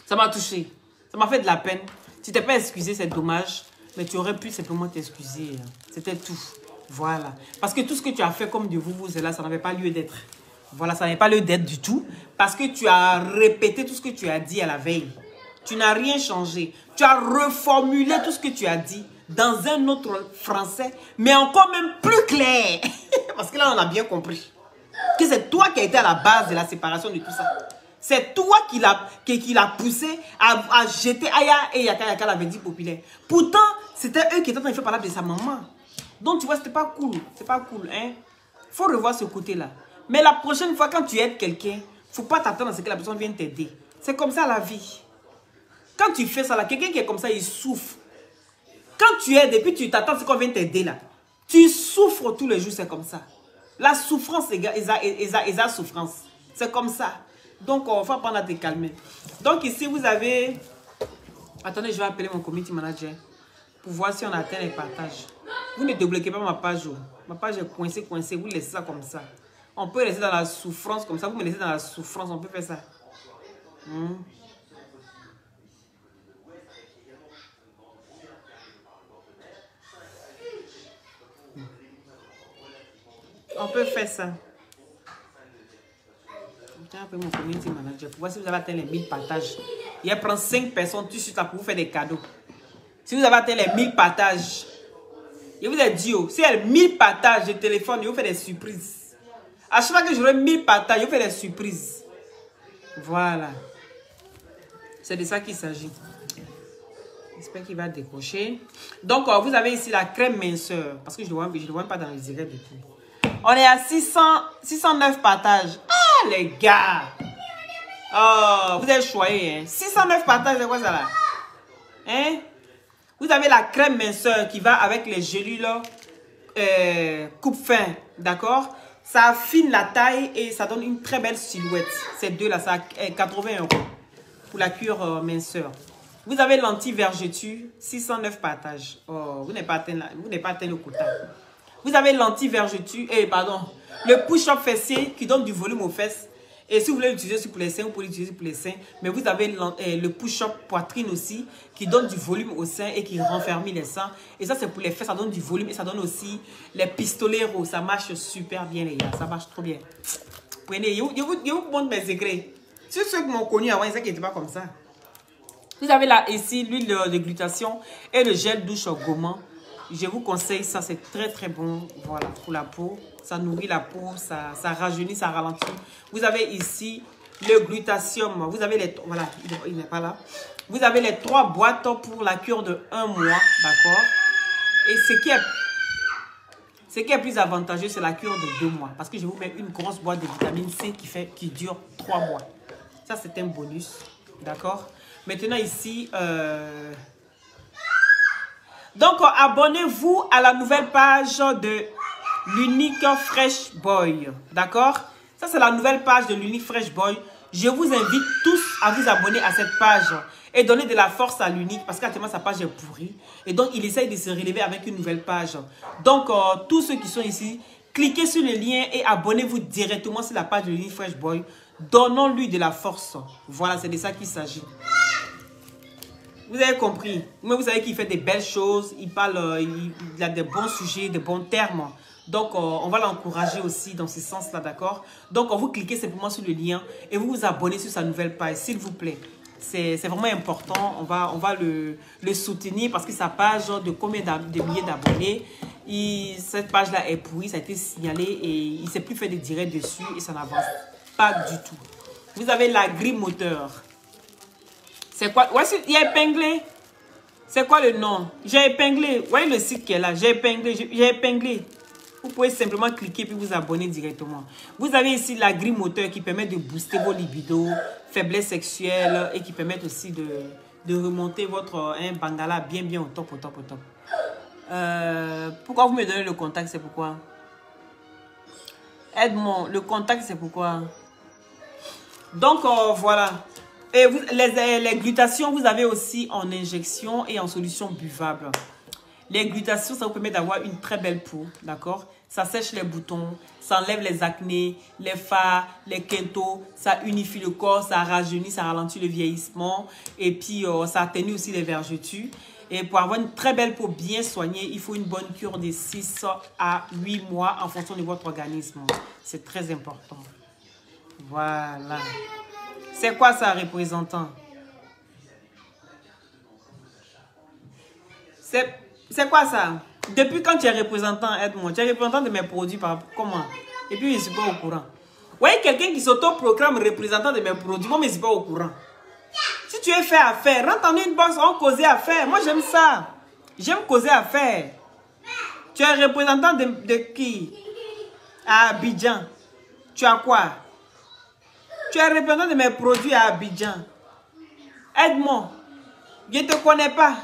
Ça m'a touché. Ça m'a fait de la peine. Tu t'es pas excusé, c'est dommage. Mais tu aurais pu simplement t'excuser. C'était tout. Voilà. Parce que tout ce que tu as fait comme de vous, là, ça n'avait pas lieu d'être. Voilà, ça n'avait pas lieu d'être du tout. Parce que tu as répété tout ce que tu as dit à la veille. Tu n'as rien changé. Tu as reformulé tout ce que tu as dit dans un autre français, mais encore même plus clair. Parce que là, on a bien compris. Que c'est toi qui as été à la base de la séparation de tout ça. C'est toi qui l'a poussé à jeter Aya et Yaka la vendue populaire. Pourtant, c'était eux qui étaient en train de faire parler de sa maman. Donc, tu vois, c'était pas cool. C'est pas cool, hein. Faut revoir ce côté-là. Mais la prochaine fois, quand tu aides quelqu'un, il ne faut pas t'attendre à ce que la personne vienne t'aider. C'est comme ça la vie. Quand tu fais ça, là, quelqu'un qui est comme ça, il souffre. Quand tu aides et puis tu t'attends à ce qu'on vienne t'aider là, tu souffres tous les jours, c'est comme ça. La souffrance égale souffrance. C'est comme ça. Donc, il faut apprendre à te calmer. Donc, ici, vous avez... Attendez, je vais appeler mon community manager pour voir si on atteint les partages. Vous ne débloquez pas ma page. Ma page est coincée. Vous laissez ça comme ça. On peut laisser dans la souffrance comme ça. Vous me laissez dans la souffrance. On peut faire ça. On peut faire ça. Après mon community manager, pour voir si vous avez atteint les 1000 partages. Il prend 5 personnes tout de suite là pour vous faire des cadeaux. Si vous avez atteint les 1000 partages, je vous ai dit, si il y a 1000 partages de téléphone, je vous fais des surprises. À chaque fois que j'aurai 1000 partages, je vous fais des surprises. Voilà. C'est de ça qu'il s'agit. J'espère qu'il va décrocher. Donc, vous avez ici la crème minceur. Parce que je ne le vois pas dans les directs depuis. On est à 609 partages. Ah, les gars. Oh, vous êtes choyés. Hein? 609 partages, c'est quoi ça là? Hein? Vous avez la crème minceur qui va avec les gélules coupe-fin. D'accord? Ça affine la taille et ça donne une très belle silhouette. Ces deux-là, ça a 80 € pour la cure minceur. Vous avez l'anti-vergeture, 609 partages. Oh, vous n'avez pas atteint le quota. Vous avez l'anti-vergeture, le push-up fessier qui donne du volume aux fesses. Et si vous voulez l'utiliser pour les seins, vous pouvez l'utiliser pour les seins. Mais vous avez le push-up poitrine aussi qui donne du volume aux seins et qui renfermit les seins. Et ça, c'est pour les fesses, ça donne du volume et ça donne aussi les pistoleros. Ça marche super bien, les gars. Ça marche trop bien. Prenez, je vous montre mes secrets. Ceux qui m'ont connu avant, ils disaient qu'ils n'étaient pas comme ça. Vous avez là, ici, l'huile de glutation et le gel douche gommant. Je vous conseille ça, c'est très très bon, voilà, pour la peau. Ça nourrit la peau, ça rajeunit, ça ralentit. Vous avez ici le glutathium. Vous avez les... Voilà, il n'est pas là. Vous avez les 3 boîtes pour la cure de 1 mois, d'accord? Et ce qui est plus avantageux, c'est la cure de 2 mois. Parce que je vous mets une grosse boîte de vitamine C qui dure 3 mois. Ça, c'est un bonus, d'accord? Maintenant ici... Donc, abonnez-vous à la nouvelle page de l'Unique Fresh Boy. D'accord? Ça, c'est la nouvelle page de l'Unique Fresh Boy. Je vous invite tous à vous abonner à cette page et donner de la force à l'Unique parce qu'actuellement, sa page est pourrie. Et donc, il essaye de se relever avec une nouvelle page. Donc, tous ceux qui sont ici, cliquez sur le lien et abonnez-vous directement sur la page de l'Unique Fresh Boy. Donnons-lui de la force. Voilà, c'est de ça qu'il s'agit. Vous avez compris. Mais vous savez qu'il fait des belles choses. Il parle, il a des bons sujets, des bons termes. Donc, on va l'encourager aussi dans ce sens-là, d'accord? Donc, vous cliquez simplement sur le lien et vous vous abonnez sur sa nouvelle page, s'il vous plaît. C'est vraiment important. On va le soutenir parce que sa page de combien de milliers d'abonnés, cette page-là est pourrie, ça a été signalé et il ne s'est plus fait de directs dessus et ça n'avance pas du tout. Vous avez la grille moteur. C'est quoi? Ouais, il y a épinglé. C'est quoi le nom? J'ai épinglé. Vous voyez le site qui est là? J'ai épinglé. Vous pouvez simplement cliquer puis vous abonner directement. Vous avez ici la grille moteur qui permet de booster vos libidos, faiblesse sexuelle et qui permet aussi de remonter votre bangala bien au top. Pourquoi vous me donnez le contact? C'est pourquoi? Edmond, le contact c'est pourquoi? Donc voilà. Et les glutations, vous avez aussi en injection et en solution buvable. Les glutations, ça vous permet d'avoir une très belle peau, d'accord? Ça sèche les boutons, ça enlève les acnés, les fards, les quintos, ça unifie le corps, ça rajeunit, ça ralentit le vieillissement et puis ça atténue aussi les vergetures. Et pour avoir une très belle peau bien soignée, il faut une bonne cure de 6 à 8 mois en fonction de votre organisme. C'est très important. Voilà. C'est quoi ça, représentant? C'est quoi ça? Depuis quand tu es représentant, aide-moi. Tu es représentant de mes produits, comment? Et puis, je ne suis pas au courant. Vous voyez quelqu'un qui s'auto-proclame représentant de mes produits, moi, je ne suis pas au courant. Si tu es fait à faire, rentre en inbox, on cause à faire. Moi, j'aime ça. J'aime causer à faire. Tu es représentant de qui? À Abidjan. Tu as quoi? Tu es représentant de mes produits à Abidjan. Aide-moi. Je ne te connais pas.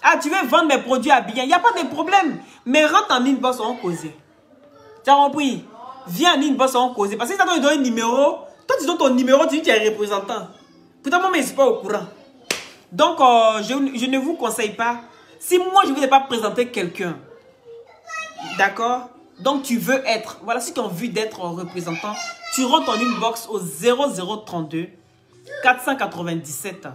Ah, tu veux vendre mes produits à Abidjan? Il n'y a pas de problème. Mais rentre en inbox, on cause. Tu as compris? Viens en inbox, on cause. Parce que si tu as donné un numéro, toi tu donnes ton numéro, tu dis que tu es représentant. Pourtant, moi, je ne suis pas au courant. Donc, je ne vous conseille pas. Si moi, je ne vous ai pas présenté quelqu'un, d'accord? Donc, tu veux être. Voilà, si tu as envie d'être représentant, tu rentres en inbox au 0032 497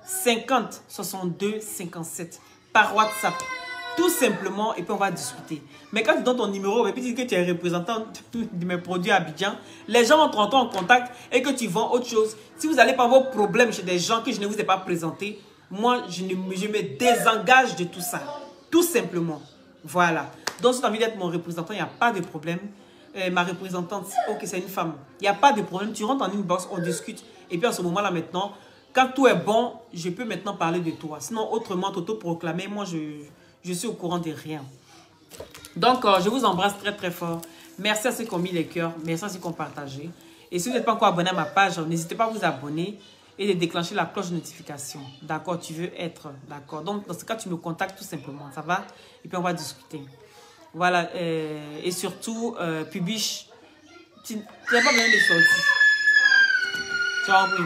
50 62 57 par WhatsApp. Tout simplement, et puis on va discuter. Mais quand tu donnes ton numéro, et puis tu dis que tu es représentant de mes produits à Abidjan, les gens vont te rentrer en contact et que tu vends autre chose. Si vous allez pas vos problèmes chez des gens que je ne vous ai pas présentés, moi, je me désengage de tout ça. Tout simplement. Voilà. Donc, si tu as envie d'être mon représentant, il n'y a pas de problème. Ma représentante, ok, c'est une femme. Il n'y a pas de problème. Tu rentres en inbox, on discute. Et puis, à ce moment-là, maintenant, quand tout est bon, je peux maintenant parler de toi. Sinon, autrement, t'auto-proclamer, moi, je suis au courant de rien. Donc, je vous embrasse très, très fort. Merci à ceux qui ont mis les cœurs. Merci à ceux qui ont partagé. Et si vous n'êtes pas encore abonné à ma page, n'hésitez pas à vous abonner et de déclencher la cloche de notification. D'accord, tu veux être, d'accord. Donc, dans ce cas, tu me contactes tout simplement, ça va? Et puis, on va discuter. Voilà, et surtout, Pubiche, tu n'as pas besoin de sortir. Tu as compris?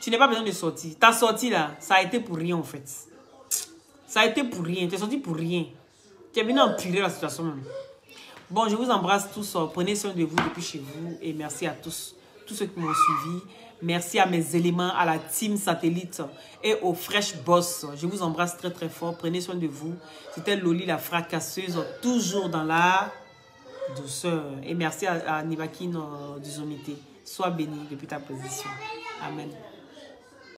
Tu n'as pas besoin de sortir. Ta sortie là, ça a été pour rien en fait. Ça a été pour rien, tu es sorti pour rien. Tu es venu empirer la situation même. Bon, je vous embrasse tous, prenez soin de vous depuis chez vous et merci à tous ceux qui m'ont suivi. Merci à mes éléments, à la team satellite et aux Fresh Boss. Je vous embrasse très très fort. Prenez soin de vous. C'était Loli la fracasseuse, toujours dans la douceur. Et merci à Nivakin du Zomité. Sois béni depuis ta position. Amen.